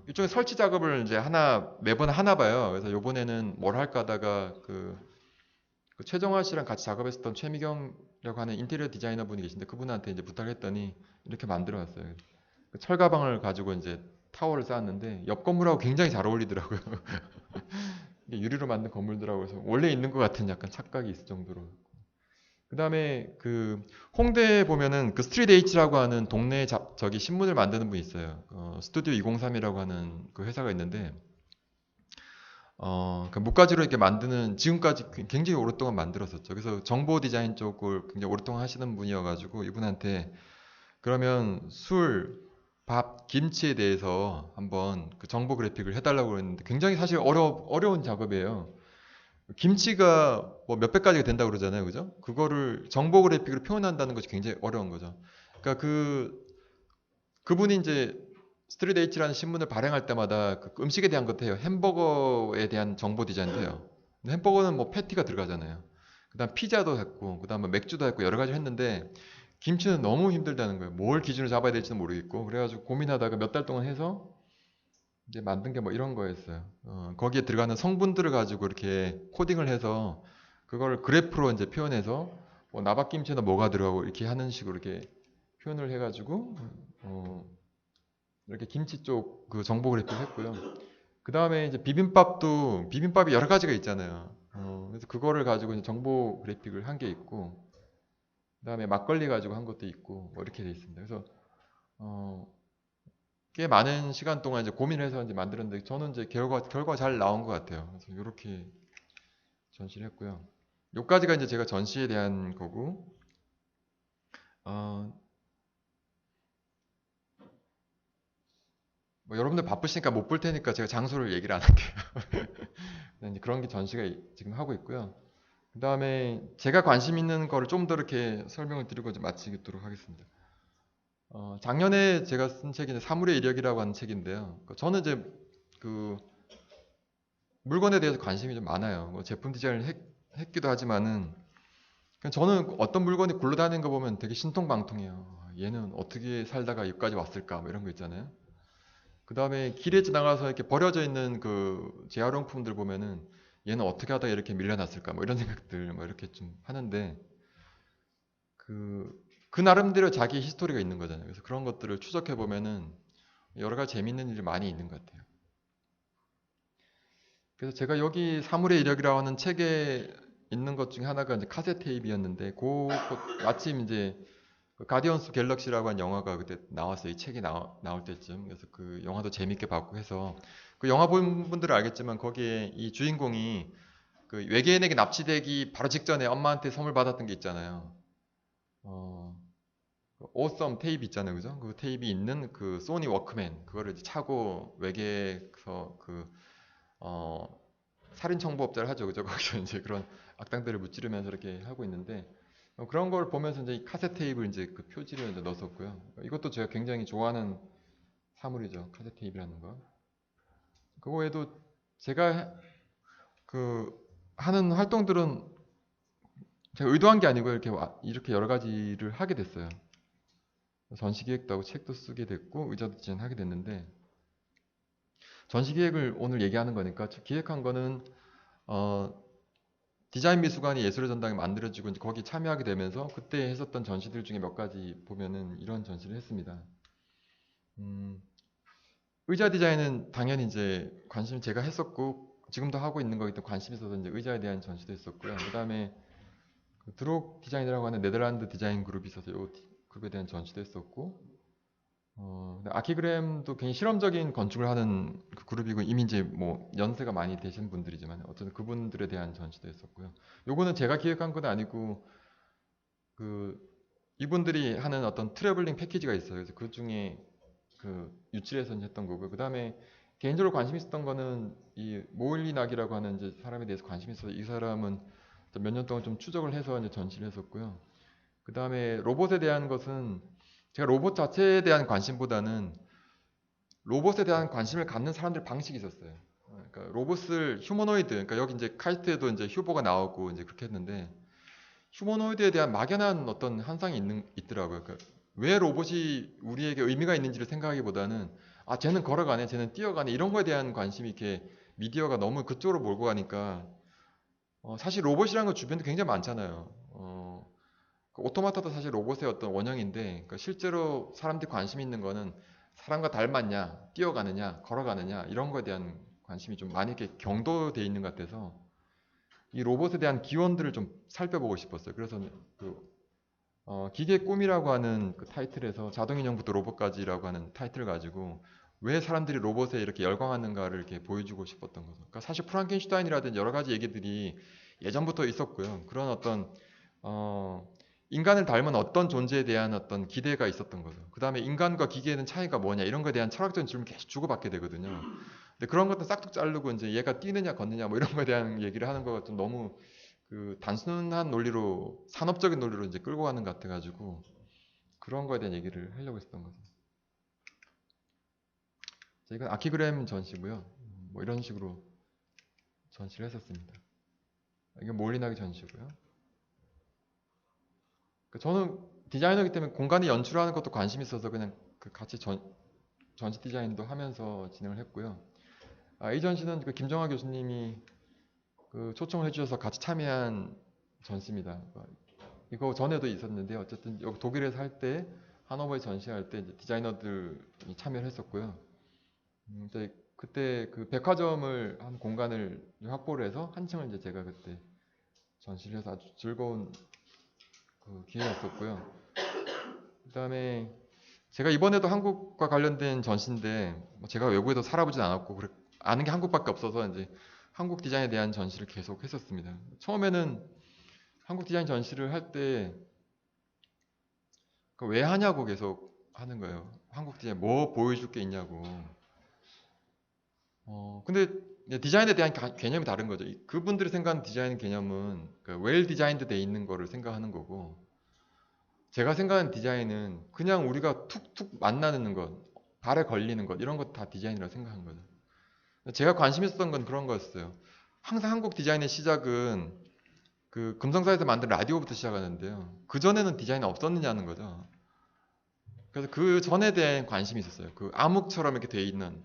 일종의 설치 작업을 이제 매번 하나 봐요. 그래서 요번에는 뭘 할까 하다가 그 최정화 씨랑 같이 작업했었던 최미경이라고 하는 인테리어 디자이너 분이 계신데 그분한테 이제 부탁을 했더니 이렇게 만들어 왔어요. 그 철가방을 가지고 이제 타워를 쌓았는데 옆 건물하고 굉장히 잘 어울리더라고요. 유리로 만든 건물들하고 해서 원래 있는 것 같은 약간 착각이 있을 정도로. 그 다음에 그 홍대에 보면은 그 스트리트 H라고 하는 동네 저기 신문을 만드는 분이 있어요. 스튜디오 203이라고 하는 그 회사가 있는데 그木가지로 이렇게 만드는 지금까지 굉장히 오랫동안 만들었었죠. 그래서 정보 디자인 쪽을 굉장히 오랫동안 하시는 분이어가지고 이분한테 그러면 술, 밥, 김치에 대해서 한번 그 정보 그래픽을 해달라고 했는데 굉장히 사실 어려운 작업이에요. 김치가 뭐 몇백 가지가 된다고 그러잖아요. 그죠? 그거를 정보 그래픽으로 표현한다는 것이 굉장히 어려운 거죠. 그러니까 그분이 이제 스트리트 H라는 신문을 발행할 때마다 그 음식에 대한 것도 해요. 햄버거에 대한 정보 디자인도 해요. 근데 햄버거는 뭐 패티가 들어가잖아요. 그다음 피자도 했고, 그다음 뭐 맥주도 했고 여러 가지 했는데 김치는 너무 힘들다는 거예요. 뭘 기준으로 잡아야 될지는 모르겠고 그래가지고 고민하다가 몇 달 동안 해서 이제 만든 게 뭐 이런 거였어요. 거기에 들어가는 성분들을 가지고 이렇게 코딩을 해서 그걸 그래프로 이제 표현해서 뭐 나박김치는 뭐가 들어가고 이렇게 하는 식으로 이렇게 표현을 해가지고 이렇게 김치 쪽 그 정보 그래픽 했고요. 그 다음에 이제 비빔밥이 여러 가지가 있잖아요. 그래서 그거를 가지고 이제 정보 그래픽을 한 게 있고, 그 다음에 막걸리 가지고 한 것도 있고, 뭐 이렇게 돼 있습니다. 그래서 어, 꽤 많은 시간 동안 이제 고민을 해서 이제 만들었는데, 저는 이제 결과 잘 나온 것 같아요. 그래서 이렇게 전시를 했고요. 요까지가 이제 제가 전시에 대한 거고, 어, 뭐 여러분들 바쁘시니까 못 볼 테니까 제가 장소를 얘기를 안 할게요. 이제 그런 게 전시가 지금 하고 있고요. 그 다음에 제가 관심 있는 거를 좀 더 이렇게 설명을 드리고 이제 마치도록 하겠습니다. 작년에 제가 쓴 책이 사물의 이력이라고 하는 책인데요. 저는 이제 그 물건에 대해서 관심이 좀 많아요. 뭐 제품 디자인을 했기도 하지만은 그냥 저는 어떤 물건이 굴러다니는 거 보면 되게 신통방통해요. 얘는 어떻게 살다가 여기까지 왔을까? 뭐 이런 거 있잖아요. 그 다음에 길에 지나가서 이렇게 버려져 있는 그 재활용품들 보면은 얘는 어떻게 하다가 이렇게 밀려났을까? 뭐 이런 생각들 뭐 이렇게 좀 하는데 그 나름대로 자기 히스토리가 있는 거잖아요. 그래서 그런 것들을 추적해 보면은 여러 가지 재밌는 일이 많이 있는 것 같아요. 그래서 제가 여기 사물의 이력이라고 하는 책에 있는 것 중에 하나가 이제 카세트 테이프였는데 마침 이제 그 가디언스 갤럭시라고 한 영화가 그때 나왔어요. 이 책이 나올 때쯤. 그래서 그 영화도 재밌게 봤고 해서 그 영화 본 분들은 알겠지만 거기에 이 주인공이 그 외계인에게 납치되기 바로 직전에 엄마한테 선물 받았던 게 있잖아요. 어, 오썸 테이프 있잖아요, 그죠? 그 테이프 있는 그 소니 워크맨 그거를 이제 차고 외계에서 그 어, 살인 청부업자를 하죠, 그죠? 거기서 이제 그런 악당들을 무찌르면서 이렇게 하고 있는데 그런 걸 보면서 이제 이 카세트 테이프를 이제 그 표지를 이제 넣었었고요. 이것도 제가 굉장히 좋아하는 사물이죠, 카세트 테이프라는 거. 그거 외에도 제가 그 하는 활동들은 제가 의도한 게 아니고 이렇게 여러 가지를 하게 됐어요. 전시 기획도 하고 책도 쓰게 됐고 의자도 디자인하게 됐는데 전시 기획을 오늘 얘기하는 거니까 기획한 거는 어, 디자인 미술관이 예술의 전당에 만들어지고 이제 거기 참여하게 되면서 그때 했었던 전시들 중에 몇 가지 보면은 이런 전시를 했습니다. 음, 의자 디자인은 당연히 이제 관심 제가 했었고 지금도 하고 있는 거기 때문에 관심 있어서 이제 의자에 대한 전시도 했었고요. 그다음에 그 드록 디자인이라고 하는 네덜란드 디자인 그룹이 있어서 이 그룹에 대한 전시도 했었고 근데 아키그램도 굉장히 실험적인 건축을 하는 그 그룹이고 이미 이제 뭐 연세가 많이 되신 분들이지만 어쨌든 그분들에 대한 전시도 했었고요. 요거는 제가 기획한 건 아니고 그 이분들이 하는 어떤 트래블링 패키지가 있어요. 그래서 그 중에 그 유치해서 했던 거고요. 그 다음에 개인적으로 관심 있었던 거는 이 모일리 낙이라고 하는 이제 사람에 대해서 관심이 있어서 이 사람은 몇 년 동안 좀 추적을 해서 이제 전시를 했었고요. 그 다음에 로봇에 대한 것은 제가 로봇 자체에 대한 관심보다는 로봇에 대한 관심을 갖는 사람들 방식이 있었어요. 그러니까 로봇을 휴머노이드, 그러니까 여기 이제 카이스트에도 이제 휴보가 나오고 이제 그렇게 했는데 휴머노이드에 대한 막연한 어떤 환상이 있더라고요. 그러니까 왜 로봇이 우리에게 의미가 있는지를 생각하기보다는 아 쟤는 걸어가네, 쟤는 뛰어가네 이런 거에 대한 관심이 이렇게 미디어가 너무 그쪽으로 몰고 가니까 사실 로봇이라는 거 주변에 굉장히 많잖아요. 그 오토마타도 사실 로봇의 어떤 원형인데 그러니까 실제로 사람들이 관심 있는 거는 사람과 닮았냐, 뛰어가느냐, 걸어가느냐 이런 거에 대한 관심이 좀 많이 이렇게 경도돼 있는 것 같아서 이 로봇에 대한 기원들을 좀 살펴보고 싶었어요. 그래서 그 기계의 꿈이라고 하는 그 타이틀에서 자동인형부터 로봇까지라고 하는 타이틀을 가지고 왜 사람들이 로봇에 이렇게 열광하는가를 이렇게 보여주고 싶었던 거죠. 그러니까 사실 프랑켄슈타인이라든지 여러 가지 얘기들이 예전부터 있었고요. 그런 어떤 어, 인간을 닮은 어떤 존재에 대한 어떤 기대가 있었던 거죠. 그 다음에 인간과 기계에는 차이가 뭐냐 이런 거에 대한 철학적인 질문을 계속 주고받게 되거든요. 근데 그런 것도 싹둑 자르고 이제 얘가 뛰느냐 걷느냐 뭐 이런 거에 대한 얘기를 하는 거가 좀 너무 그 단순한 논리로 산업적인 논리로 이제 끌고 가는 것 같아가지고 그런 거에 대한 얘기를 하려고 했었던 거죠. 이건 아키그램 전시고요. 뭐 이런 식으로 전시를 했었습니다. 이게 몰리나기 전시고요. 저는 디자이너이기 때문에 공간을 연출하는 것도 관심이 있어서 그냥 그 같이 전시 디자인도 하면서 진행을 했고요. 이 전시는 그 김정화 교수님이 그 초청을 해주셔서 같이 참여한 전시입니다. 이거 전에도 있었는데 어쨌든 여기 독일에서 할 때 하노버에 전시할 때 이제 디자이너들이 참여를 했었고요. 이제 그때 그 백화점을 한 공간을 확보를 해서 한층을 이제 제가 그때 전시를 해서 아주 즐거운 그 기회였었고요. 그다음에 제가 이번에도 한국과 관련된 전시인데 뭐 제가 외국에도 살아보진 않았고 아는 게 한국밖에 없어서 이제 한국 디자인에 대한 전시를 계속 했었습니다. 처음에는 한국 디자인 전시를 할 때 왜 하냐고 계속 하는 거예요. 한국 디자인 뭐 보여줄 게 있냐고. 근데 디자인에 대한 개념이 다른 거죠. 그분들이 생각하는 디자인 개념은 웰 디자인드 돼 있는 거를 생각하는 거고 제가 생각하는 디자인은 그냥 우리가 툭툭 만나는 것, 발에 걸리는 것 이런 것 다 디자인이라고 생각한 거죠. 제가 관심 있었던 건 그런 거였어요. 항상 한국 디자인의 시작은 그 금성사에서 만든 라디오부터 시작하는데요. 그 전에는 디자인이 없었느냐는 거죠. 그래서 그 전에 대한 관심이 있었어요. 그 암흑처럼 이렇게 돼 있는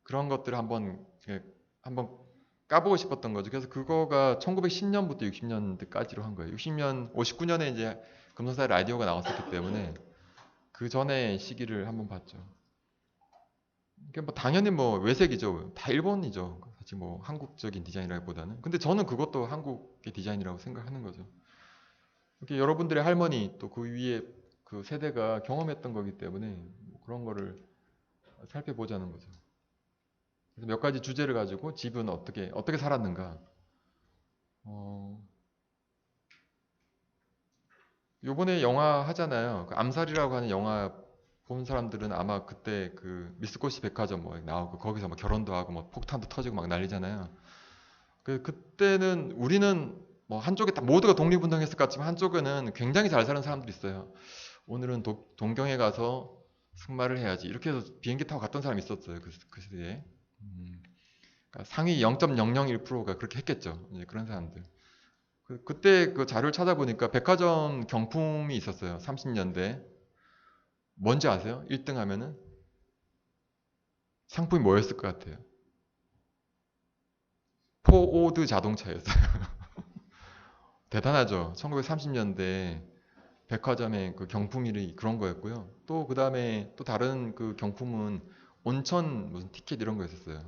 그런 것들을 한번 까보고 싶었던 거죠. 그래서 그거가 1910년부터 60년대까지로 한 거예요. 60년, 59년에 이제 금성사의 라디오가 나왔었기 때문에 그 전에 시기를 한번 봤죠. 이게 뭐 당연히 뭐 외색이죠. 다 일본이죠. 사실 뭐 한국적인 디자인이라기보다는. 근데 저는 그것도 한국의 디자인이라고 생각하는 거죠. 이렇게 여러분들의 할머니 또 그 위에 그 세대가 경험했던 거기 때문에 뭐 그런 거를 살펴보자는 거죠. 그래서 몇 가지 주제를 가지고 집은 어떻게 살았는가. 어, 요번에 영화 하잖아요. 그 암살이라고 하는 영화 본 사람들은 아마 그때 그 미쓰코시 백화점 뭐 나오고 거기서 막 결혼도 하고 뭐 폭탄도 터지고 막 난리잖아요. 그때는 우리는 뭐 한쪽에 다 모두가 독립운동했을 것 같지만 한쪽에는 굉장히 잘 사는 사람들이 있어요. 오늘은 동경에 가서 승마를 해야지. 이렇게 해서 비행기 타고 갔던 사람이 있었어요. 그 시대에. 그러니까 상위 0.001%가 그렇게 했겠죠. 이제 그런 사람들. 그때 그 자료를 찾아보니까 백화점 경품이 있었어요. 30년대. 뭔지 아세요? 1등 하면은 상품이 뭐였을 것 같아요? 포오드 자동차였어요. 대단하죠. 1930년대 백화점의 그 경품이 그런 거였고요. 또 그 다음에 또 다른 그 경품은 온천 무슨 티켓 이런 거였었어요.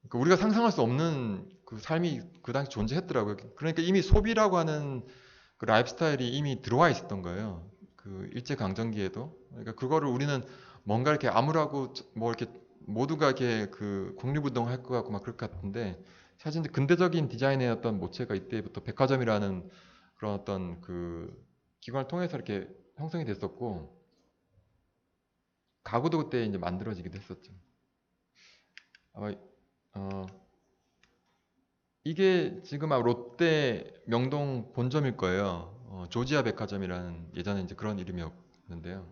그러니까 우리가 상상할 수 없는 그 삶이 그 당시 존재했더라고요. 그러니까 이미 소비라고 하는 그 라이프 스타일이 이미 들어와 있었던 거예요. 그 일제 강점기에도. 그러니까 그거를 우리는 뭔가 이렇게 암울하고 뭐 이렇게 모두가 이렇게 그 국립운동을 할 것 같고 막 그럴 것 같은데 사실 이제 근대적인 디자인의 어떤 모체가 이때부터 백화점이라는 그런 어떤 그 기관을 통해서 이렇게 형성이 됐었고 가구도 그때 이제 만들어지기도 했었죠. 아마 어, 이게 지금 롯데 명동 본점일 거예요. 조지아 백화점이라는 예전에 이제 그런 이름이었는데요.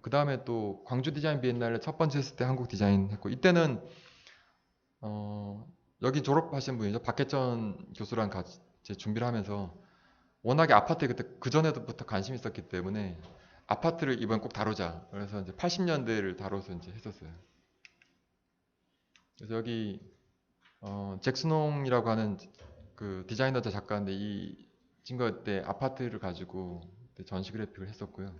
그 다음에 또 광주 디자인 비엔날레 첫 번째 했을 때 한국 디자인 했고 이때는 여기 졸업하신 분이죠. 박혜천 교수랑 같이 이제 준비를 하면서 워낙에 아파트에 그때 그 전에부터 관심이 있었기 때문에 아파트를 이번 꼭 다루자. 그래서 이제 80년대를 다뤄서 이제 했었어요. 그래서 여기 잭스농이라고 하는 그 디자이너자 작가인데 이 친구가 그때 아파트를 가지고 전시 그래픽을 했었고요.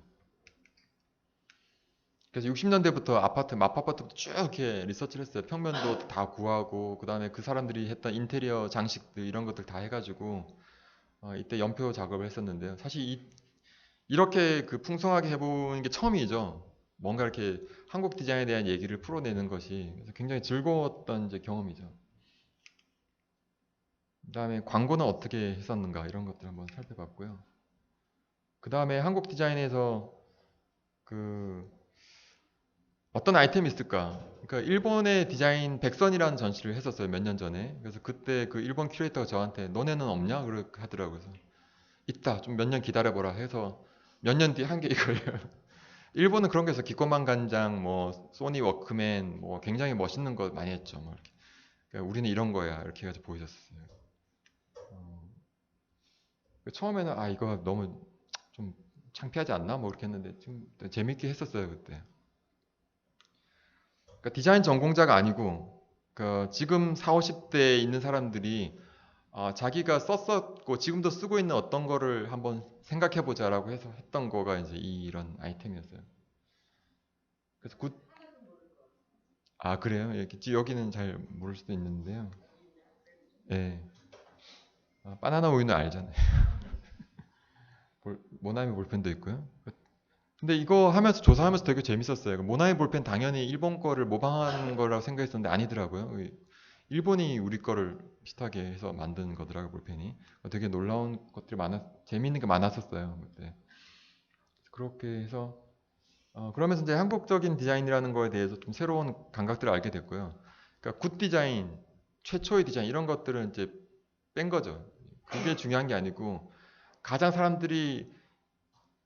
그래서 60년대부터 아파트, 마파아파트부터 쭉 이렇게 리서치를 했어요. 평면도 다 구하고, 그 다음에 그 사람들이 했던 인테리어 장식들 이런 것들 다 해가지고, 이때 연표 작업을 했었는데요. 사실 이렇게 그 풍성하게 해보는 게 처음이죠. 뭔가 이렇게 한국 디자인에 대한 얘기를 풀어내는 것이 그래서 굉장히 즐거웠던 이제 경험이죠. 그 다음에 광고는 어떻게 했었는가 이런 것들 한번 살펴봤고요. 그 다음에 한국 디자인에서 그 어떤 아이템이 있을까? 그러니까 일본의 디자인 백선이라는 전시를 했었어요. 몇 년 전에. 그래서 그때 그 일본 큐레이터가 저한테 너네는 없냐? 그렇게 하더라고요. 그래서 있다. 좀 몇 년 기다려보라 해서 몇 년 뒤에 한 게 이거예요. 일본은 그런 게 있어. 기꺼만 간장, 뭐 소니 워크맨, 뭐 굉장히 멋있는 거 많이 했죠. 뭐 이렇게. 그러니까 우리는 이런 거야. 이렇게 해가지고 보여줬어요. 어, 처음에는 아 이거 너무 좀 창피하지 않나? 뭐 이렇게 했는데 좀 재밌게 했었어요 그때. 그러니까 디자인 전공자가 아니고 그 지금 4, 50대에 있는 사람들이 자기가 썼었고 지금도 쓰고 있는 어떤 거를 한번 생각해 보자라고 해서 했던 거가 이제 이런 아이템이었어요. 그래서 그래요? 여기는 잘 모를 수도 있는데요. 예. 바나나 우유는 알잖아요. 모나미 볼펜도 있고요. 근데 이거 하면서 조사하면서 되게 재밌었어요. 모나미 볼펜 당연히 일본 거를 모방하는 거라고 생각했었는데 아니더라고요. 일본이 우리 거를 비슷하게 해서 만든 거더라고요, 볼펜이. 되게 놀라운 것들이 재미있는 게 많았었어요, 그때. 그렇게 해서, 그러면서 이제 한국적인 디자인이라는 거에 대해서 좀 새로운 감각들을 알게 됐고요. 그러니까 굿 디자인, 최초의 디자인, 이런 것들은 이제 뺀 거죠. 그게 중요한 게 아니고, 가장 사람들이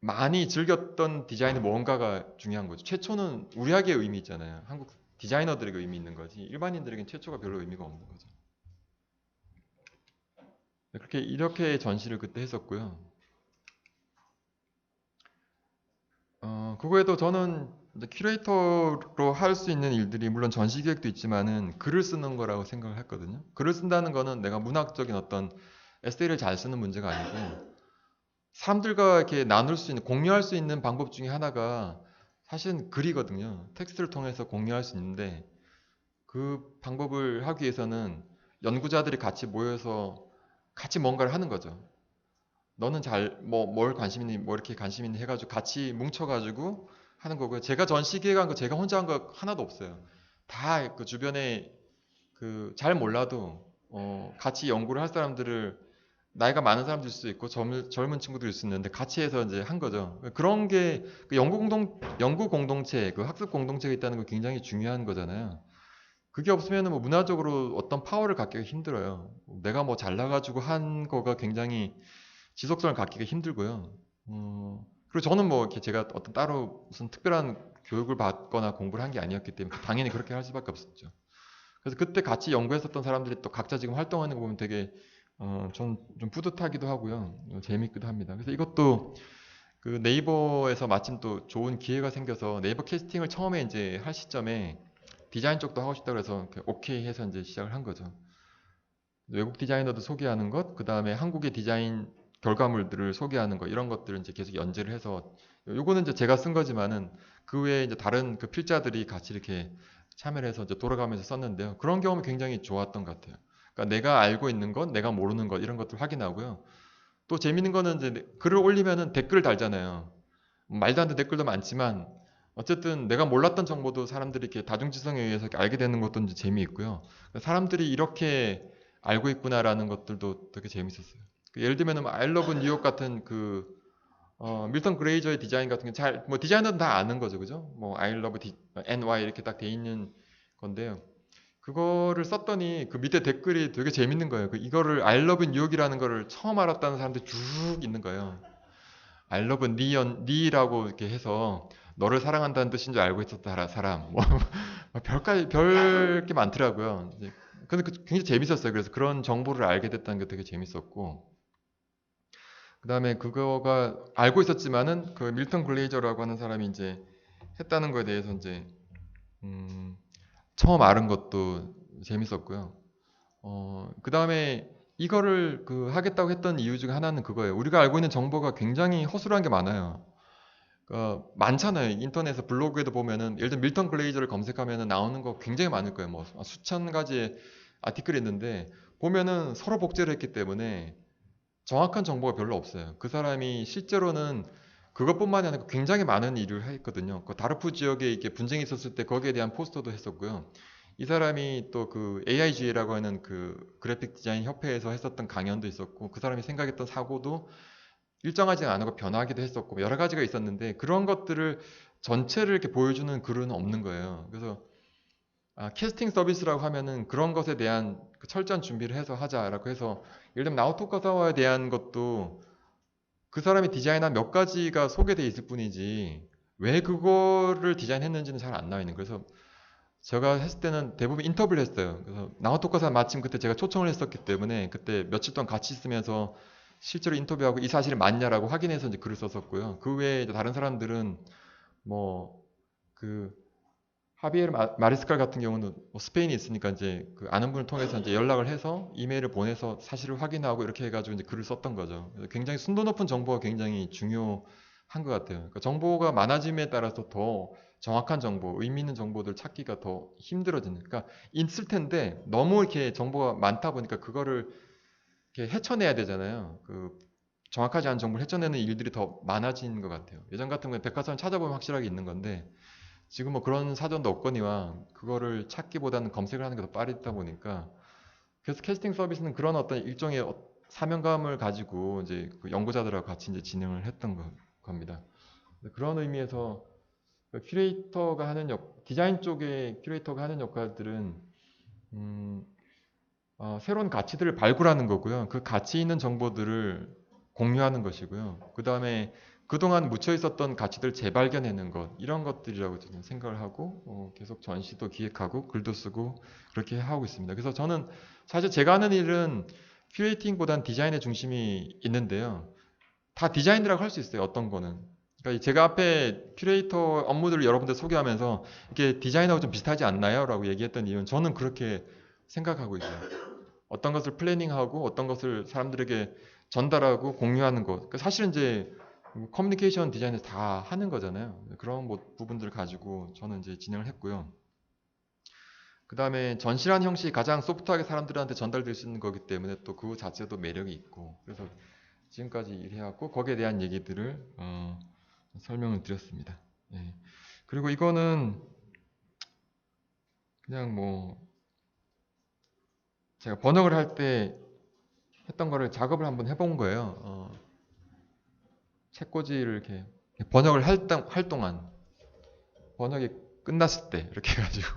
많이 즐겼던 디자인의 뭔가가 중요한 거죠. 최초는 우리에게 의미 있잖아요. 한국 디자이너들에게 의미 있는 거지. 일반인들에게는 최초가 별로 의미가 없는 거죠. 그렇게 이렇게 전시를 그때 했었고요. 그거에도 저는 큐레이터로 할 수 있는 일들이 물론 전시 기획도 있지만은 글을 쓰는 거라고 생각을 했거든요. 글을 쓴다는 거는 내가 문학적인 어떤 에세이를 잘 쓰는 문제가 아니고 사람들과 이렇게 나눌 수 있는, 공유할 수 있는 방법 중에 하나가 사실은 글이거든요. 텍스트를 통해서 공유할 수 있는데 그 방법을 하기 위해서는 연구자들이 같이 모여서 같이 뭔가를 하는 거죠. 너는 뭘 관심 있니, 뭐 이렇게 관심 있니 해가지고 같이 뭉쳐가지고 하는 거고요. 제가 전시 기획한 거 제가 혼자 한 거 하나도 없어요. 다 그 주변에 그 잘 몰라도 같이 연구를 할 사람들을 나이가 많은 사람도 있을 수 있고 젊은 친구도 있을 수 있는데 같이 해서 이제 한 거죠. 그런 게 그 연구 공동체, 그 학습 공동체가 있다는 거 굉장히 중요한 거잖아요. 그게 없으면 뭐 문화적으로 어떤 파워를 갖기가 힘들어요. 내가 뭐 잘나가지고 한 거가 굉장히 지속성을 갖기가 힘들고요. 그리고 저는 뭐 이렇게 제가 어떤 따로 무슨 특별한 교육을 받거나 공부를 한 게 아니었기 때문에 당연히 그렇게 할 수밖에 없었죠. 그래서 그때 같이 연구했었던 사람들이 또 각자 지금 활동하는 거 보면 되게 좀 뿌듯하기도 하고요. 재밌기도 합니다. 그래서 이것도 그 네이버에서 마침 또 좋은 기회가 생겨서 네이버 캐스팅을 처음에 이제 할 시점에 디자인 쪽도 하고 싶다 그래서 오케이 해서 이제 시작을 한 거죠. 외국 디자이너도 소개하는 것, 그 다음에 한국의 디자인 결과물들을 소개하는 것, 이런 것들을 이제 계속 연재를 해서, 요거는 이제 제가 쓴 거지만은 그 외에 이제 다른 그 필자들이 같이 이렇게 참여를 해서 이제 돌아가면서 썼는데요. 그런 경험이 굉장히 좋았던 것 같아요. 그러니까 내가 알고 있는 것, 내가 모르는 것, 이런 것들 확인하고요. 또 재밌는 거는 이제 글을 올리면은 댓글을 달잖아요. 말도 안 되는 댓글도 많지만, 어쨌든 내가 몰랐던 정보도 사람들이 이렇게 다중지성에 의해서 이렇게 알게 되는 것도 이제 재미있고요. 사람들이 이렇게 알고 있구나라는 것들도 되게 재밌었어요. 예를 들면 I Love New York 같은 밀턴 그레이저의 디자인 같은 게 뭐 디자이너는 다 아는 거죠, 그죠? 뭐 I Love NY 이렇게 딱 돼 있는 건데요. 그거를 썼더니 그 밑에 댓글이 되게 재밌는 거예요. 이거를 I Love New York이라는 거를 처음 알았다는 사람들이 쭉 있는 거예요. I love 니라고 이렇게 해서 너를 사랑한다는 뜻인 줄 알고 있었다 사람. 뭐 별게 많더라고요. 근데 굉장히 재밌었어요. 그래서 그런 정보를 알게 됐다는 게 되게 재밌었고, 그 다음에 그거가 알고 있었지만은 그 밀턴 글레이저라고 하는 사람이 이제 했다는 거에 대해서 이제 음, 처음 알은 것도 재밌었고요. 그 다음에 이거를 하겠다고 했던 이유 중에 하나는 그거예요. 우리가 알고 있는 정보가 굉장히 허술한 게 많아요. 많잖아요. 인터넷에 블로그에도 보면은 예를 들면 밀턴 글레이저를 검색하면은 나오는 거 굉장히 많을 거예요. 뭐 수천 가지의 아티클이 있는데 보면은 서로 복제를 했기 때문에 정확한 정보가 별로 없어요. 그 사람이 실제로는 그것뿐만이 아니라 굉장히 많은 일을 했거든요. 그 다르푸 지역에 이게 분쟁이 있었을 때 거기에 대한 포스터도 했었고요. 이 사람이 또 그 AIGA라고 하는 그 그래픽 디자인 협회에서 했었던 강연도 있었고, 그 사람이 생각했던 사고도 일정하지 않고 변하기도 했었고, 여러 가지가 있었는데 그런 것들을 전체를 이렇게 보여주는 글은 없는 거예요. 그래서 캐스팅 서비스라고 하면은 그런 것에 대한 그 철저한 준비를 해서 하자라고 해서, 예를 들면 나오토카사와에 대한 것도 그 사람이 디자인한 몇 가지가 소개돼 있을 뿐이지 왜 그거를 디자인했는지는 잘 안 나와 있는. 그래서 제가 했을 때는 대부분 인터뷰를 했어요. 그래서 나오토카사 마침 그때 제가 초청을 했었기 때문에 그때 며칠 동안 같이 있으면서 실제로 인터뷰하고 이 사실이 맞냐라고 확인해서 이제 글을 썼었고요. 그 외에 이제 다른 사람들은 뭐그 하비에르 마리스칼 같은 경우는 뭐 스페인에 있으니까 이제 그 아는 분을 통해서 이제 연락을 해서 이메일을 보내서 사실을 확인하고 이렇게 해가지고 이제 글을 썼던 거죠. 그래서 굉장히 순도 높은 정보가 굉장히 중요한 것 같아요. 그러니까 정보가 많아짐에 따라서 더 정확한 정보, 의미 있는 정보들 찾기가 더 힘들어지는. 그러니까 있을 텐데 너무 이렇게 정보가 많다 보니까 그거를 이렇게 헤쳐내야 되잖아요. 정확하지 않은 정보를 헤쳐내는 일들이 더 많아진 것 같아요. 예전 같은 경우에 백과사전 찾아보면 확실하게 있는 건데 지금 뭐 그런 사전도 없거니와 그거를 찾기보다는 검색을 하는 게 더 빠르다 보니까, 그래서 캐스팅 서비스는 그런 어떤 일종의 사명감을 가지고 이제 그 연구자들하고 같이 이제 진행을 했던 겁니다. 그런 의미에서 그 큐레이터가 하는 디자인 쪽의 큐레이터가 하는 역할들은 음, 새로운 가치들을 발굴하는 거고요. 그 가치 있는 정보들을 공유하는 것이고요. 그 다음에 그동안 묻혀 있었던 가치들 재발견하는 것, 이런 것들이라고 저는 생각을 하고 계속 전시도 기획하고 글도 쓰고 그렇게 하고 있습니다. 그래서 저는 사실 제가 하는 일은 큐레이팅보다는 디자인의 중심이 있는데요. 다 디자인이라고 할 수 있어요. 어떤 거는. 그러니까 제가 앞에 큐레이터 업무들을 여러분들 소개하면서 이게 디자인하고 좀 비슷하지 않나요? 라고 얘기했던 이유는 저는 그렇게 생각하고 있어요. 어떤 것을 플래닝하고 어떤 것을 사람들에게 전달하고 공유하는 것. 사실은 이제 커뮤니케이션 디자인에서 다 하는 거잖아요. 그런 부분들을 가지고 저는 이제 진행을 했고요. 그 다음에 전시라는 형식이 가장 소프트하게 사람들한테 전달될 수 있는 거기 때문에 또 그 자체도 매력이 있고, 그래서 지금까지 일해왔고 거기에 대한 얘기들을 설명을 드렸습니다. 예. 그리고 이거는 그냥 뭐 제가 번역을 할 때 했던 거를 작업을 한번 해본 거예요. 책꽂이를 이렇게 번역을 할 동안 번역이 끝났을 때 이렇게 해가지고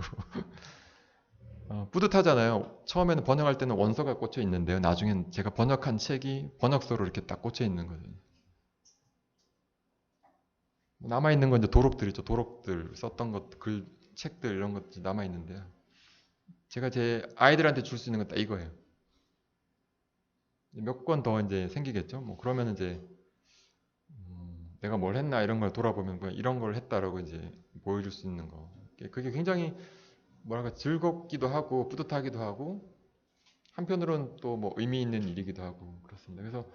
뿌듯하잖아요. 처음에는 번역할 때는 원서가 꽂혀 있는데요. 나중엔 제가 번역한 책이 번역서로 이렇게 딱 꽂혀 있는 거죠. 남아있는 건 이제 도록들이죠. 도록들 썼던 것, 글, 책들 이런 것들이 남아있는데요. 제가 제 아이들한테 줄 수 있는 건 딱 이거예요. 몇 권 더 이제 생기겠죠. 뭐 그러면 이제 내가 뭘 했나 이런 걸 돌아보면 그냥 이런 걸 했다라고 이제 보여줄 수 있는 거. 그게 굉장히 뭐랄까 즐겁기도 하고 뿌듯하기도 하고 한편으로는 또 뭐 의미 있는 일이기도 하고 그렇습니다. 그래서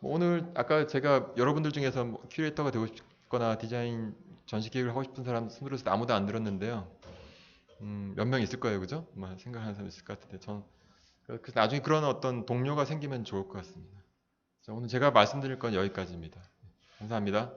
뭐 오늘 아까 제가 여러분들 중에서 뭐 큐레이터가 되고 싶거나 디자인 전시 기획을 하고 싶은 사람 손 들어서 아무도 안 들었는데요. 몇 명 있을 거예요, 그죠? 뭐 생각하는 사람 있을 것 같은데 전 그래서 나중에 그런 어떤 동료가 생기면 좋을 것 같습니다. 자, 오늘 제가 말씀드릴 건 여기까지입니다. 감사합니다.